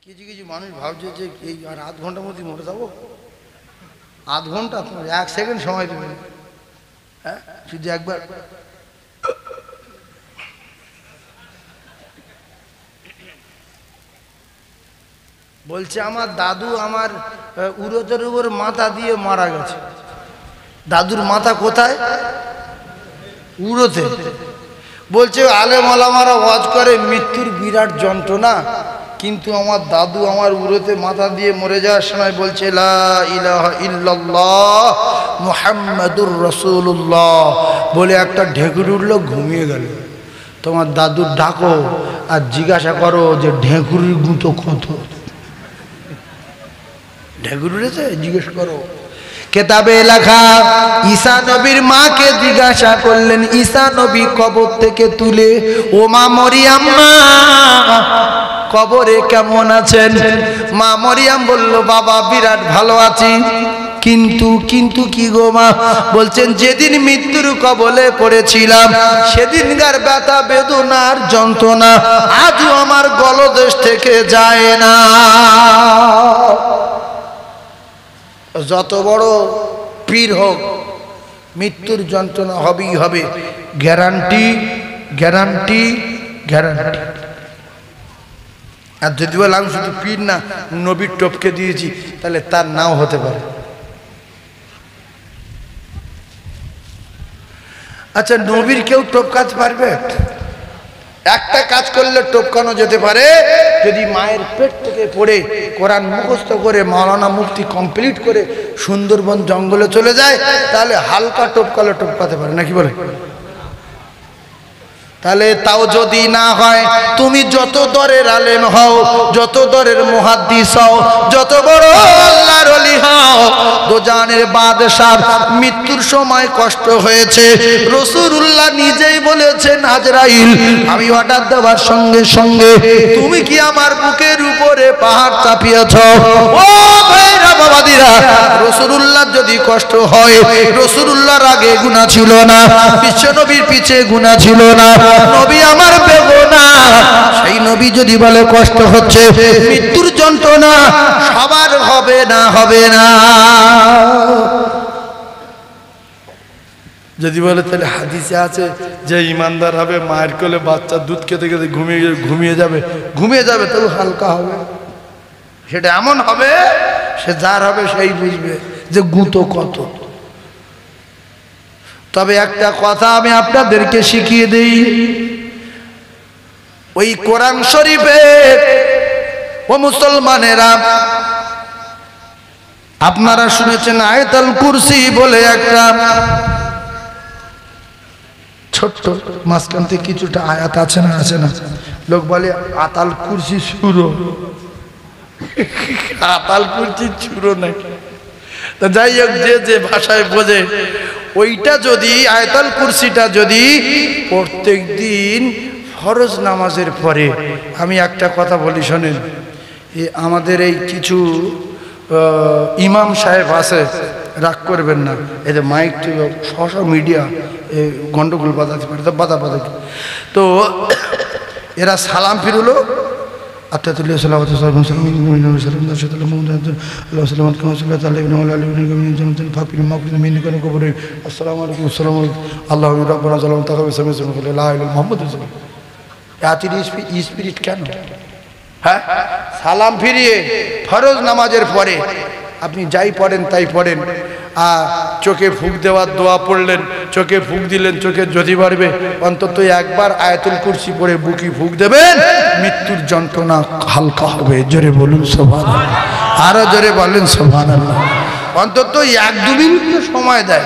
কিছু কিছু মানুষ ভাবছে যে এই আর আধ ঘন্টার মধ্যে মরে যাবো। আধ ঘন্টা, তোমার 1 সেকেন্ড সময় দেবে। হ্যাঁ, শুধু একবার বলছে আমার দাদু আমার উরতের উপর মাথা দিয়ে মারা গেছে। দাদুর মাথা কোথায়? উরতে। বলছে আলেম ওলামারা ওয়াজ করে মৃত্যুর বিরাট যন্ত্রণা, কিন্তু আমার দাদু আমার উরতে মাথা দিয়ে মরে যাওয়ার সময় বলছে লা ইলাহা ইল্লাল্লাহ মুহাম্মাদুর রাসূলুল্লাহ বলে একটা ঢেকুর উঠলো, ঘুমিয়ে গেল। তোমার দাদুর ডাকো আর জিজ্ঞাসা করো যে ঢেকুরির গুঁতো কত। ঢেকুর উঠেছে জিজ্ঞেস করো। কেতাবে লেখা ঈসা নবীর মাকে জিজ্ঞাসা করলেন, ঈসা নবী কবর থেকে তুলে, ও মা মরিয়াম, কবরে কেমন আছেন? মা মরিয়াম বলল, বাবা বিরাট ভালো আছি, কিন্তু কি গো মা? বলছেন যেদিন মৃত্যুর কবলে পড়েছিলাম সেদিনকার ব্যথা বেদনার যন্ত্রণা আজও আমার গলদেশ থেকে যায় না। যত বড় পীর হোক মৃত্যুর যন্ত্রণা হবেই হবে, গ্যারান্টি গ্যারান্টি গ্যারান্টি। আর যদি বললাম শুধু পীর না, নবীর টপকে দিয়েছি, তাহলে তার নাও হতে পারে। আচ্ছা, নবীর কেউ টপকাতে পারবে? একটা কাজ করলে টপকানো যেতে পারে, যদি মায়ের পেট থেকে পড়ে কোরআন মুখস্থ করে মাওলানা মুফতি কমপ্লিট করে সুন্দরবন জঙ্গলে চলে যায়, তাহলে হালকা টপকালে টপকাতে পারে, নাকি বলে? তাহলে তাও যদি না হয়, তুমি যত দরের আলেম হও, যত দরের মুহাদ্দিস হও, যত বড় আল্লাহর ওলি হও, দোজানের বাদশার মৃত্যুর সময় কষ্ট হয়েছে। রাসূলুল্লাহ নিজেই বলেছেন, আজরাইল আমি অর্ডার দেওয়ার সঙ্গে সঙ্গে তুমি কি আমার বুকের উপরে পাহাড় চাপিয়েছ? ও ভাইরা বাবাদিরা, রাসূলুল্লাহ যদি কষ্ট হয়, রাসূলুল্লাহর আগে গুনাহ ছিল না, বিশ্বনবীর পিছে গুনাহ ছিল না, নবী আমার বেগুনা। সেই নবী যদি বলে কষ্ট হচ্ছে, মৃত্যুর যন্ত্রণা সবার হবে না, হবে না। যদি বলে তাহলে হাদিসে আছে যে ইমানদার হবে মায়ের কোলে বাচ্চা দুধ খেতে খেতে ঘুমিয়ে যাবে, তবু হালকা হবে। সেটা এমন হবে, সে যার হবে সেই বুঝবে যে গুঁতো কত। তবে একটা কথা আমি আপনাদেরকে শিখিয়ে দেই, ওই কোরআন শরীফে ও মুসলমানেরা, আপনারা শুনেছেন আয়াতুল কুরসি বলে একটা ছোট্ট মাঝখান থেকে কিছুটা আয়াত আছে না, লোক বলে আতাল কুরসি সুরো, আতাল কুরসি সুরো নাকি? যাই হোক, যে ভাষায় বোঝে, ওইটা যদি আয়াতুল কুরসিটা যদি প্রত্যেক দিন ফরজ নামাজের পরে, আমি একটা কথা বলি শোনেন, আমাদের এই কিছু ইমাম সাহেব আছে, রাগ করবেন না, এই যে মাইক সহসা মিডিয়া গন্ডগোল বাঁধাতে পারে, তো এরা সালাম ফিরলো, স্পিরিট কেন? হ্যাঁ, সালাম ফিরিয়ে ফরজ নামাজের পরে আপনি যাই পড়েন তাই পড়েন, আর চোখে ফুঁক দেওয়ার দোয়া পড়লেন, চোখে ফুঁক দিলেন, চোখে জ্যোতি বাড়বে, অন্তত একবার আয়াতুল কুরসি পড়ে বুকি ফুঁক দেবেন, মৃত্যুর যন্ত্রণা হালকা হবে। জোরে বলুন সুবহানাল্লাহ, আরো জোরে বলেন সুবহানাল্লাহ। অন্তত 1-2 মিনিট সময় দেয়।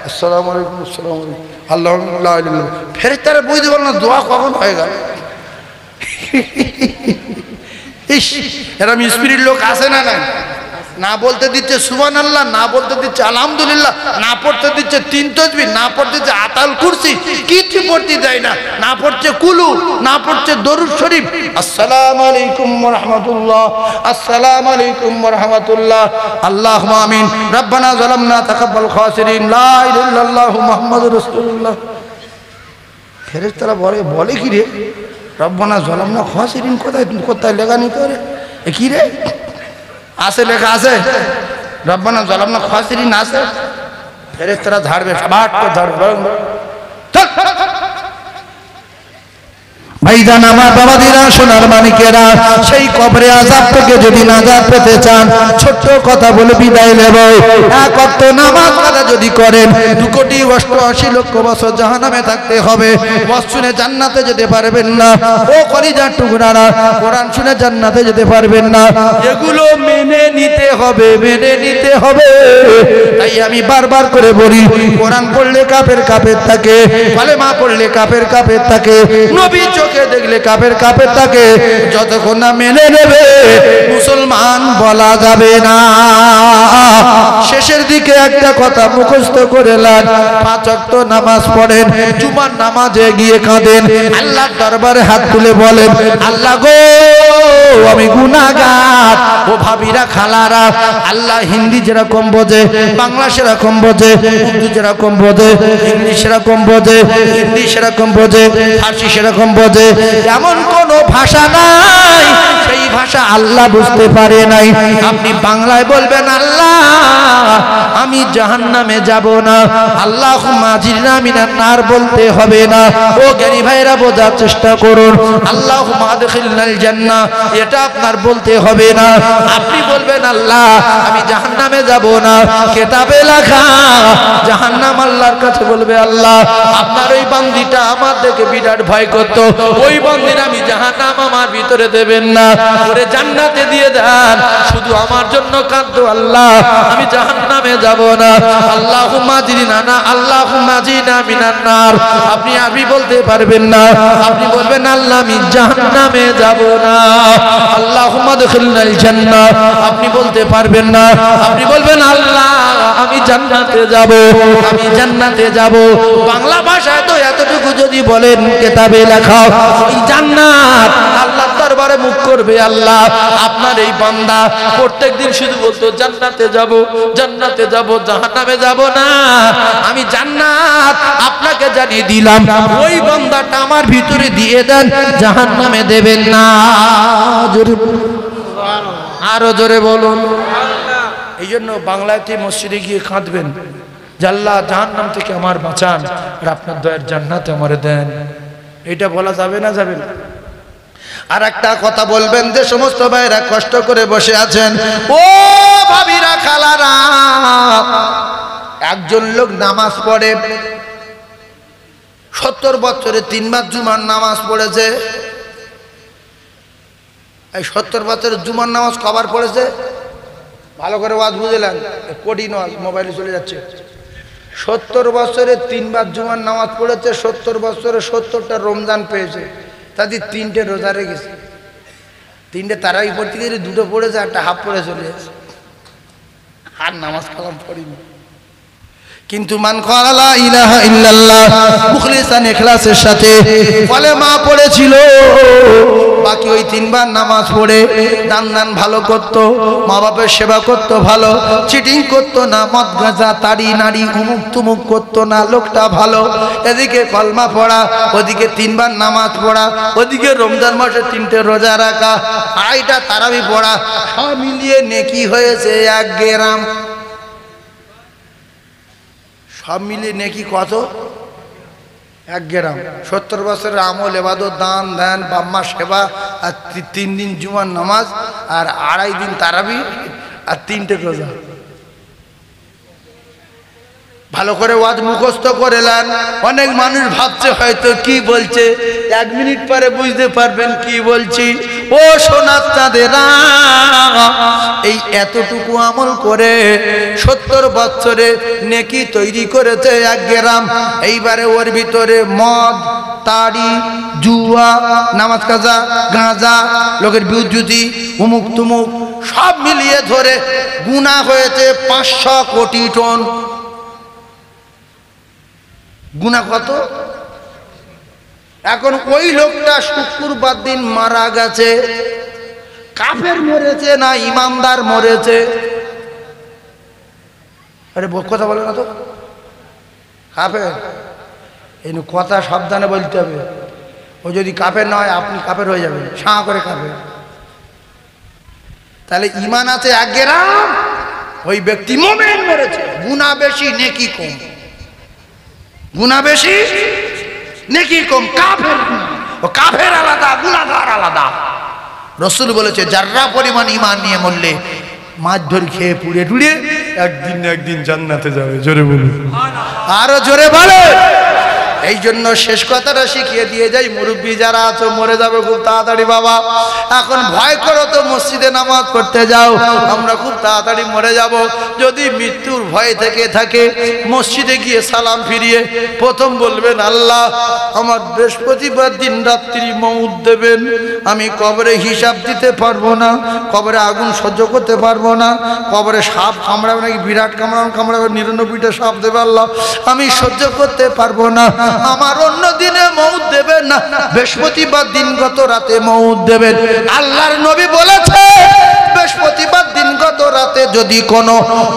আসসালামু আলাইকুম, আসসালামু আলাইকুম, আল্লাহ, ফেরেশতারা বুঝতে পারল না দোয়া কখন হয়ে গেল। ইস, এরকম স্পিরিট লোক আছে না? না বলতে দিচ্ছে সুবহানাল্লাহ, না বলতে দিচ্ছে আলহামদুলিল্লাহ, না পড়তে দিচ্ছে 3 তাসবিহ, না পড়তে দিচ্ছে আতাল কুরসি, কিছু পড়তে দেয় না, না পড়ছে কুলু, না পড়ছে দরুদ শরীফ। আসসালামু আলাইকুম ওয়া রাহমাতুল্লাহ, আসসালামু আলাইকুম ওয়া রাহমাতুল্লাহ, আল্লাহুম্মা আমিন, রব্বানা যালামনা তাকাব্বাল খাসিরিন, লা ইলাহা ইল্লাল্লাহ মুহাম্মাদুর রাসূলুল্লাহ। ফেরেশতারা বলে কি রে, রব্বানা যালামনা খাসিরিন কোথায় লেখা নিতে পারে? এ কি রে আছে লেখা আছে রব্বানা জালামনা খাসিরিন আছে ফেরেশতারা ঝাড়বে সবাট করে ঝাড়বে ভাইজান আমার বাবাদিরা সোনার মানিকেরা সেই কবরে আযাব থেকে যদি নাজাত পেতে চান ছোট্ট কথা বলে বিদায় নেব এক ওয়াক্ত নামাজ কাজা যদি করেন 2,88,00,000 বছর জাহান্নামে থাকতে হবে ওয়াজ শুনে জান্নাতে যেতে পারবেন না ও কলিজার টুকরারা কোরআন শুনে জান্নাতে যেতে পারবেন না এগুলো মেনে নিতে হবে তাই আমি বারবার করে বলি কোরআন পড়লে কাফের থাকে কালেমা পড়লে কাফের থাকে নবী চোখে দেখলে কাফের থাকে যতক্ষণ না মেনে নেবে মুসলমান বলা যাবে না শেষের দিকে একটা কথা মুখস্থ করে নেন 5 ওয়াক্ত নামাজ পড়েন জুমার নামাজে গিয়ে কাঁদেন আল্লাহর দরবারে হাত তুলে বলেন আল্লাহ গো আমি গুনাহগার ও ভাবিরা খালারা আল্লাহ হিন্দি যেরকম বোঝে বাংলা সেরকম বোঝে উর্দু যেরকম বোঝে ইংলিশ সেরকম বোঝে হিন্দি সেরকম বোঝে ফার্সি সেরকম বোঝে এমন কোন ভাষা নাই সেই ভাষা আল্লাহ বুঝতে পারে নাই আপনি বাংলায় বলবেন আল্লাহ আমি জাহান্নামে যাব না আল্লাহুম্মা আজিরনা মিনান নার বলতে হবে না ও জ্ঞানী ভাইরা বোঝার চেষ্টা করুন আল্লাহুম্মা আদখিলনাল জান্নাহ এটা আপনার বলতে হবে না আপনি বলবেন আল্লাহ আমি জাহান্নামে যাব না কিতাবে লেখা জাহান্নাম আল্লাহর কাছে বলবে আল্লাহ আপনার ওই বান্দিটা আমার দেখে বিরাট ভয় করত ওই বান্দির আমি জাহান্নাম আমার ভিতরে দেবেন না ওরে জান্নাতে দিয়ে দেন শুধু আমার জন্য কাঁদো আল্লাহ আমি জাহান্নামে যাব না আল্লাহুম্মা আজিরনা না আল্লাহুম্মা আজিরনা মিনান নার আপনি বলতে পারবেন না আপনি বলবেন আল্লাহ আমি জাহান্নামে যাব না আল্লাহুম্মা আদখিলনাল জান্নাহ আপনি বলতে পারবেন না আপনি বলবেন আল্লাহ আমি জান্নাতে যাব বাংলা ভাষায় তো এতটুকু যদি বলেন কিতাবে লেখা এই জান্নাত আল্লাহর দরবারে মুখ করবে আল্লাহ আপনার এই বান্দা প্রত্যেকদিন শুধু বলতো জান্নাতে যাব জাহান্নামে যাব না আমি জান্নাত আপনাকে জানিয়ে দিলাম ওই বান্দাটা আমার ভিতরে দিয়ে দেন জাহান্নামে দেবেন না আরো জোরে বলুন এই জন্য বাংলাতে মসজিদে গিয়ে কাঁদবেন যে আল্লাহ জাহান্নাম থেকে আমার বাঁচান আর আপনার দয়ার জান্নাতে আমারে দেন এটা বলা যাবে না যাবে না আর একটা কথা বলবেন যে সমস্ত ভাইরা কষ্ট করে বসে আছেন ও ভাবিরা খালারা একজন লোক নামাজ পড়ে 70 বছরে 3 বার জুমার নামাজ পড়েছে এই 70 বছরের জুমার নামাজ কবার পড়েছে ভালো করে ওয়াজ বুঝলেন কোটি নয় মোবাইলে চলে যাচ্ছে 70 বছরে 3 বার জুমার নামাজ পড়েছে 70 বছরে 70টা রমজান পেয়েছে তাদের 3টে রোজা রেখেছে 3টে তারাই পড়তে গেলে 2টো পড়েছে একটা হাফ পড়ে চলে গেছে আর নামাজ কালাম পড়িনি কিন্তু মান ক্বালা লা ইলাহা ইল্লাল্লাহ মুখলিসান ইখলাসের সাথে কলেমা পড়েছিল বাকি ওই 3 বার নামাজ পড়ে দান ভালো করত মা বাবার সেবা করত ভালো চিটিং করত না মদ গাঁজা তাড়ি নাড়ি উমুক তুমুক করত না লোকটা ভালো এদিকে কলমা পড়া ওদিকে 3 বার নামাজ পড়া ওদিকে রমজান মাসে 3টে রোজা রাখা 2.5টা তারাবি পড়া সব মিলিয়ে নেকি হয়েছে 1 গ্রাম সব মিলিয়ে নেকি কত 1 গ্রাম 70 বছরের আমল ইবাদত দান ধ্যান বাম্মা সেবা আর 3 দিন জুমার নামাজ আর 2.5 দিন তারাবি আর 3টে রোজা ভালো করে ওয়াজ মুখস্থ করে নেন অনেক মানুষ ভাবছে হয়তো কি বলছে 1 মিনিট পরে বুঝতে পারবেন কি বলছি ও সোনার চাঁদেরা এই এতটুকু আমল করে 70 বছরে নেকি তৈরি করেছে 1 গ্রাম এইবারে ওর ভিতরে মদ তাড়ি জুয়া নামাজ কাজা গাঁজা লোকের বিউজ্জুতি উমুক তুমুক সব মিলিয়ে ধরে গুনাহ হয়েছে 500 কোটি টন গুনাহ কত এখন ওই লোকটা শুক্রবার দিন মারা গেছে কাফের মরেছে না ইমানদার মরেছে আরে কথা বলে না তো কাফের এই কথা সাবধানে বলতে হবে ও যদি কাফের না হয় আপনি কাফের হয়ে যাবেন সাঁ করে কাফের তাহলে ঈমান আছে 1 গ্রাম, ওই ব্যক্তি মুমিন মরেছে। গুনাহ বেশি নেকি কম, গুনাহ বেশি নেকি কম। কাফের ও কাফের আলাদা, গুনাহগার আলাদা। রাসূল বলেছে যাররা পরিমাণ ঈমান নিয়ে মরলে মাছ ধরে খেয়ে পুড়ে টুড়ে একদিন না একদিন জান্নাতে যাবে। জোরে বলুন, আরো জোরে বলে। এই জন্য শেষ কথাটা শিখিয়ে দিয়ে যাই, মুরব্বী যারা আছো মরে যাবে খুব তাড়াতাড়ি বাবা। এখন ভয় করো তো মসজিদে নামাজ পড়তে যাও, আমরা খুব তাড়াতাড়ি মরে যাব। যদি মৃত্যুর ভয় থেকে থাকে মসজিদে গিয়ে সালাম ফিরিয়ে প্রথম বলবেন আল্লাহ আমার বৃহস্পতিবার দিন রাত্রি মউত দেবেন, আমি কবরে হিসাব দিতে পারবো না, কবরে আগুন সহ্য করতে পারবো না, কবরে সাপ কামড়াবে নাকি বিরাট কামড়াবে 99টা সাপ দেবে আল্লাহ, আমি সহ্য করতে পারবো না, আমার অন্য দিনে মউত দেবেন না, বৃহস্পতিবার দিন গত রাতে মউত দেবেন। আল্লাহর নবী বলেছে বৃহস্পতিবার দিন গত রাতে যদি কোনো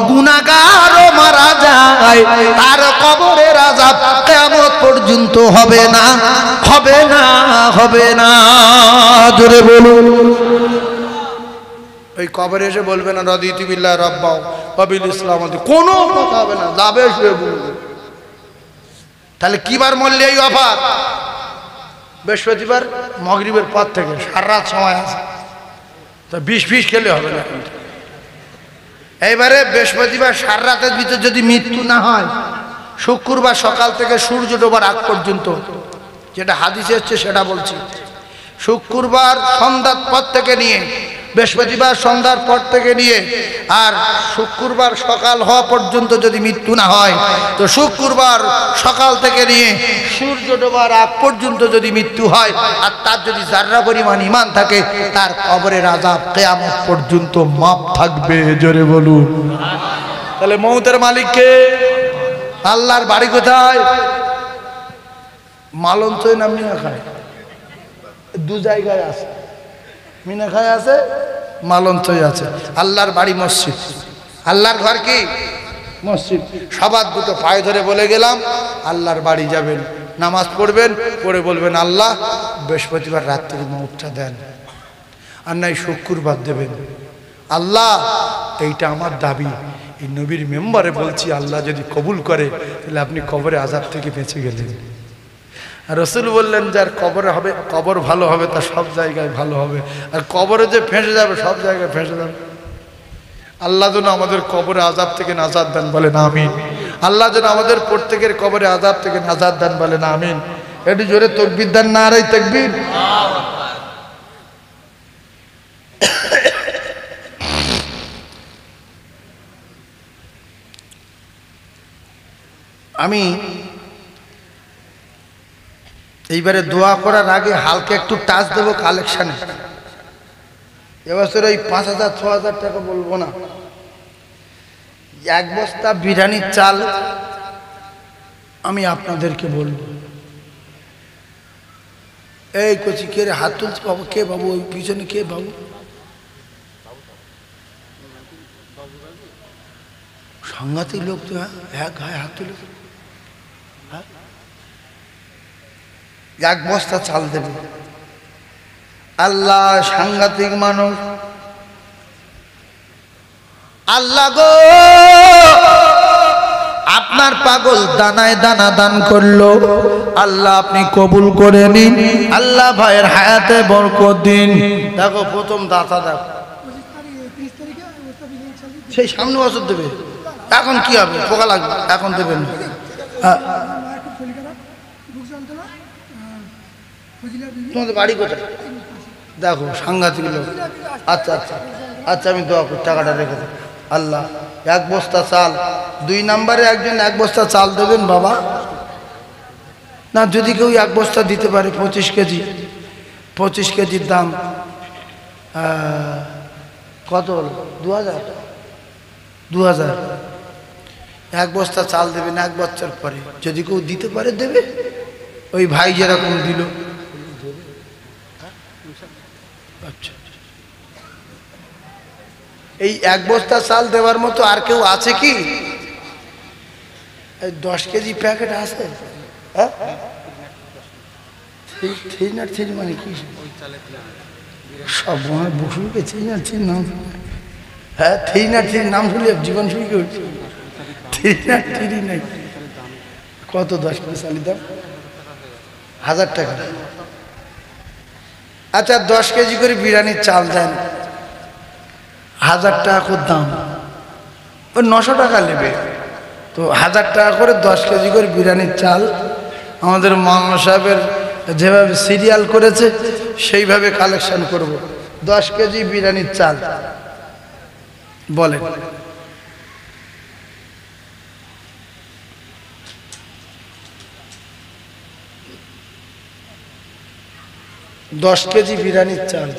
গুনাহগার মারা যায় তার কবরের আযাব কিয়ামত পর্যন্ত হবে না, হবে না, হবে না। জোরে বলুন। ওই কবরে এসে বলবে না রাদিতু বিল্লাহি রাব্বা ওয়া বিল ইসলাম, কোনো কথা হবে না, যাবে শুয়ে বলবে। তাহলে কিবার মরলে এই অফার? বৃহস্পতিবার মাগরিবের পর থেকে সারা রাত সময় আছে, তো 20 খেলে হবে না। এইবারে বৃহস্পতিবার সারা রাতের ভিতর যদি মৃত্যু না হয়, শুক্রবার সকাল থেকে সূর্য ডোবার আগ পর্যন্ত, যেটা হাদিসে হচ্ছে সেটা বলছি, শুক্রবার সন্ধ্যার পর থেকে নিয়ে বৃহস্পতিবার সন্ধ্যার পর থেকে নিয়ে আর শুক্রবার সকাল হওয়া পর্যন্ত যদি মৃত্যু না হয়, তো শুক্রবার সকাল থেকে নিয়ে সূর্য ডোবার আগ পর্যন্ত যদি মৃত্যু হয় আর তার যদি যাররা পরিমাণ ঈমান থাকে তার কবরের আযাব কিয়ামত পর্যন্ত মাপ থাকবে। জোরে বলুন। তাহলে মউতের মালিক কে? আল্লাহর বাড়ি কোথায়? মালঞ্চই না মিনাখায়? দু জায়গায় আছে, মিনাখায় আছে, মালঞ্চই আছে। আল্লাহর বাড়ি মসজিদ, আল্লাহর ঘর কি মসজিদ। সবার দুটো পায়ে ধরে বলে গেলাম আল্লাহর বাড়ি যাবেন, নামাজ পড়বেন, পড়ে বলবেন আল্লাহ বৃহস্পতিবার রাত্রি মউতটা দেন, আর নাই শুক্রবার দেবেন। আল্লাহ এইটা আমার দাবি, এই নবীর মেম্বারে বলছি, আল্লাহ যদি কবুল করে তাহলে আপনি কবরে আযাব থেকে বেঁচে গেলেন। আর রাসূল বললেন যার কবরে হবে, কবর ভালো হবে তার সব জায়গায় ভালো হবে, আর কবরে যে ফেঁসে যাবে সব জায়গায় ফেঁসে যাবে। আল্লাহ যেন আমাদের কবরে আযাব থেকে নাজাত দেন, বলেন আমিন। আল্লাহ যেন আমাদের প্রত্যেকের কবরে আযাব থেকে নাজাত দেন, বলেন আমিন। একটু জোরে তাকবীর দেন, নারায়ে তাকবীর। আমি এইবারে দোয়া করার আগে হালকা একটু টাচ দেবো কালেকশানে। এবছর ওই 5,000-6,000 টাকা বলবো না, 1 বস্তা বিরিয়ানির চাল আমি আপনাদেরকে বলবো। এই কচি কে রে হাত তুলছে বাবু? কে বাবু? ওই পিছনে কে বাবু? সাংঘাতিক লোক তো। হ্যাঁ গায়ে হাত তুলে 1 বস্তা চাল দেবে। আল্লাহ সাংঘাতিক মানুষ। আল্লাহ গো আপনার পাগল দানায় দানা দান করলো, আল্লাহ আপনি কবুল করে নিন। আল্লাহ ভাইয়ের হায়াতে বরকত দিন। দেখো প্রথম দাতা দেখো, সেই সামনে বছর দেবে, এখন কি হবে? পোকা লাগবে, এখন দেবেন। তোমাদের বাড়ি কোথায়? দেখো সাংঘাতিক লোক। আচ্ছা আচ্ছা আচ্ছা, আমি দোয়া করি টাকাটা রেখে দেব। আল্লাহ 1 বস্তা চাল, 2 নম্বরে একজন 1 বস্তা চাল দেবেন বাবা। না যদি কেউ 1 বস্তা দিতে পারে, 25 কেজি, 25 কেজির দাম কত হলো? 2000। 2000 1 বস্তা চাল দেবেন 1 বছর পরে, যদি কেউ দিতে পারে দেবে। ওই ভাই যেরকম দিল। আচ্ছা, এই 1 বস্তা চাল দেওয়ার মতো আর কেউ আছে কি? 10 কেজি প্যাকেট আছে? হ্যাঁ, 3 মানে কি? সব বসুকে 3 নাম হ্যাঁ, থ্রি না থ্রি নাম শুনলে জীবন শুরু করছি। থ্রি না থ্রি নাই, কত 10 কেজি চালের দাম 1000 টাকা। আচ্ছা 10 কেজি করে বিরিয়ানির চাল দেন, 1000 টাকা করে দাম, ওই 900 টাকা নেবে। তো 1000 টাকা করে 10 কেজি করে বিরিয়ানির চাল আমাদের মাওলানা সাহেবের যেভাবে সিরিয়াল করেছে সেইভাবে কালেকশন করব। 10 কেজি বিরিয়ানির চাল বলেন, দশ কেজি বিরিয়ানির চাল।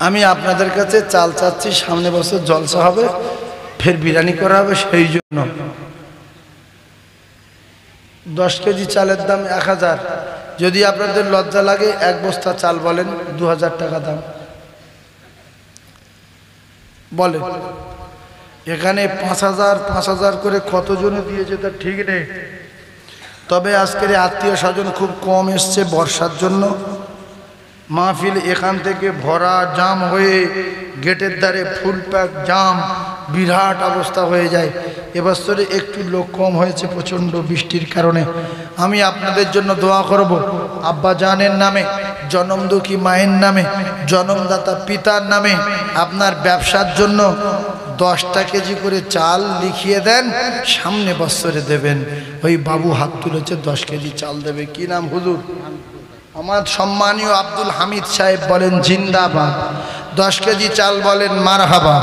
আমি আপনাদের কাছে চাল চাচ্ছি, সামনে বছর জলসা হবে, ফের বিরিয়ানি করা হবে, সেই জন্য 10 কেজি চালের দাম 1000। যদি আপনাদের লজ্জা লাগে 1 বস্তা চাল বলেন, 2000 টাকা দাম বলেন। এখানে 5000 করে কতজনে দিয়েছে তার ঠিক নেই। তবে আজকের আত্মীয় স্বজন খুব কম এসছে বর্ষার জন্য। মাহফিল এখান থেকে ভরা জাম হয়ে গেটের ধারে ফুল প্যাক জাম, বিরাট অবস্থা হয়ে যায়। এবছরে একটু লোক কম হয়েছে প্রচণ্ড বৃষ্টির কারণে। আমি আপনাদের জন্য দোয়া করব, আব্বা জানের নামে, জনমদুখী মায়ের নামে, জনমদাতা পিতার নামে, আপনার ব্যবসার জন্য 10টা কেজি করে চাল লিখিয়ে দেন, সামনে বছরে দেবেন। ওই বাবু হাত তুলেছে 10 কেজি চাল দেবে। কি নাম হুজুর? আমার সম্মানীয় আব্দুল হামিদ সাহেব বলেন জিন্দাবাদ। 10 কেজি চাল বলেন মারহাবা।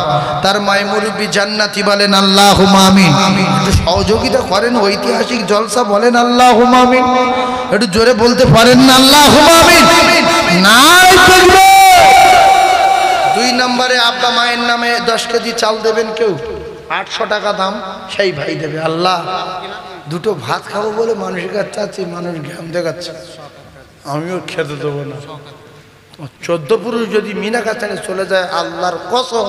তার মায় মুরব্বী জান্নাতি বলেন আল্লাহুম্মা আমিন। একটু সহযোগিতা করেন, ঐতিহাসিক জলসা বলেন আল্লাহুম্মা আমিন। একটু জোরে বলতে পারেন না আল্লাহুম্মা আমিন? নাই তাকবীর। 2 নম্বরে আব্বা মায়ের নামে 10 কেজি চাল দেবেন কেউ, 800 টাকা দাম, সেই ভাই দেবে। আল্লাহ, দুটো ভাত খাবো বলে মানুষের কাছে চাচ্ছি, মানুষ ঘ্যাম দেখাচ্ছে, আমিও খেতে দেবো না। 14 পুরুষ যদি মিনা কাছানে চলে যায়, আল্লাহর কসম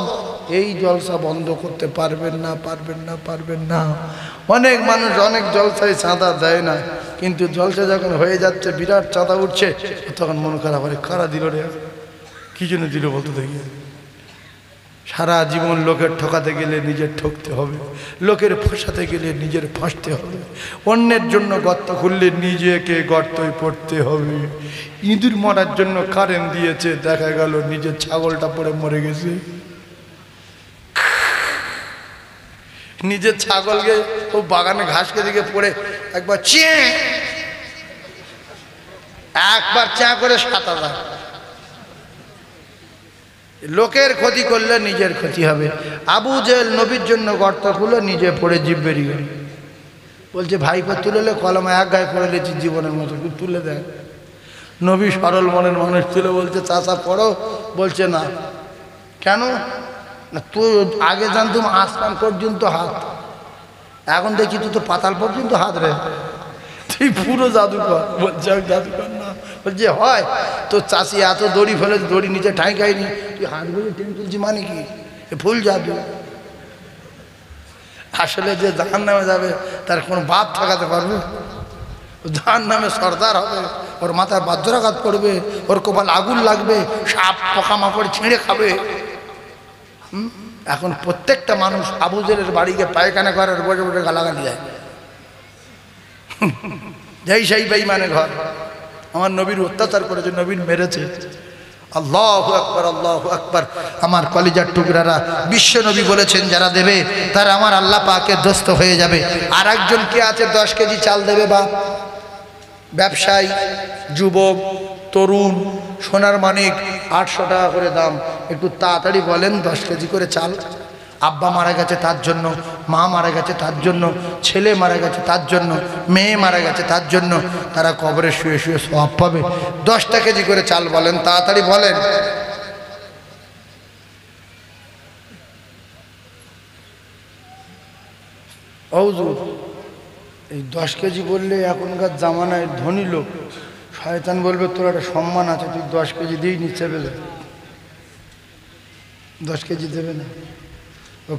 এই জলসা বন্ধ করতে পারবেন না, পারবেন না, পারবেন না। অনেক মানুষ অনেক জলসায় চাঁদা দেয় না, কিন্তু জলসা যখন হয়ে যাচ্ছে, বিরাট চাঁদা উঠছে, তখন মন খারাপ হয়, কারা দিল রে, কি জন্য দিল বলতে দেখি। সারা জীবন লোকের ঠকাতে গেলে নিজের ঠকতে হবে, লোকের ফাঁসাতে গেলে নিজের ফাঁসতে হবে, অন্যের জন্য গর্ত খুললে নিজেকে গর্তই পড়তে হবে। ইঁদুর মারার জন্য কারেন্ট দিয়েছে, দেখা গেল নিজের ছাগলটা পড়ে মরে গেছে। নিজের ছাগলকে ও বাগানে ঘাসকে দিকে পড়ে একবার চা করে 7000। লোকের ক্ষতি করলে নিজের ক্ষতি হবে। আবু জেহেল নবীর জন্য গর্ত খুলে নিজে পড়ে জিভ বেরিয়ে গেল। বলছে ভাইপো তুলে কলমে এক গায়ে পড়ে লেছি জীবনের মতো, তুলে দেয়। নবী সরল মনের মানুষ তুলে বলছে চাচা পড়ো। বলছে না। কেন না, তুই আগে জানতুম আসমান পর্যন্ত হাত, এখন দেখি তুই তো পাতাল পর্যন্ত হাত রে, তুই পুরো জাদুকর। বলছে জাদুকর না। বলছে হয় তো চাষি এত দড়ি ফেলে, দড়ি নিচে ঠাঁই খাইনি, তুই হাতগুলো টেনে তুলছি মানে কি? ফুল জাদু। আসলে যে জাহান্নামে যাবে তার কোনো বাপ ঠেকাতে পারবে? জাহান্নামে সর্দার হবে, ওর মাথায় বজ্রাঘাত পড়বে, ওর কপাল আগুন লাগবে, সাপ পোকামাকড় ছিঁড়ে খাবে। এখন প্রত্যেকটা মানুষ আবু জেহেলের বাড়িকে পায়খানা করার বসে বসে গালাগালি দেয়, যেই সেই বেঈমানের ঘর। আমার নবীর অত্যাচার করেছে, নবীর মেরেছে। আল্লাহু আকবার, আল্লাহু আকবার। আমার কলিজার টুকরারা, বিশ্ব নবী বলেছেন যারা দেবে তারা আমার আল্লাহ পাকের দোস্ত হয়ে যাবে। আর একজন কে আছে 10 কেজি চাল দেবে? বা ব্যবসায়ী, যুবক, তরুণ, সোনার মানিক, 800 টাকা করে দাম। একটু তাড়াতাড়ি বলেন 10 কেজি করে চাল। আব্বা মারা গেছে তার জন্য, মা মারা গেছে তার জন্য, ছেলে মারা গেছে তার জন্য, মেয়ে মারা গেছে তার জন্য, তারা কবরে শুয়ে শুয়ে সওয়াব পাবে। 10টা কেজি করে চাল বলেন, তাড়াতাড়ি বলেন। হুজুর এই 10 কেজি বললে এখনকার জামানায় ধনী লোক, শয়তান বলবে তোর একটা সম্মান আছে, তুই 10 কেজি দিই নিচ্ছে বেলে। 10 কেজি দেবে না,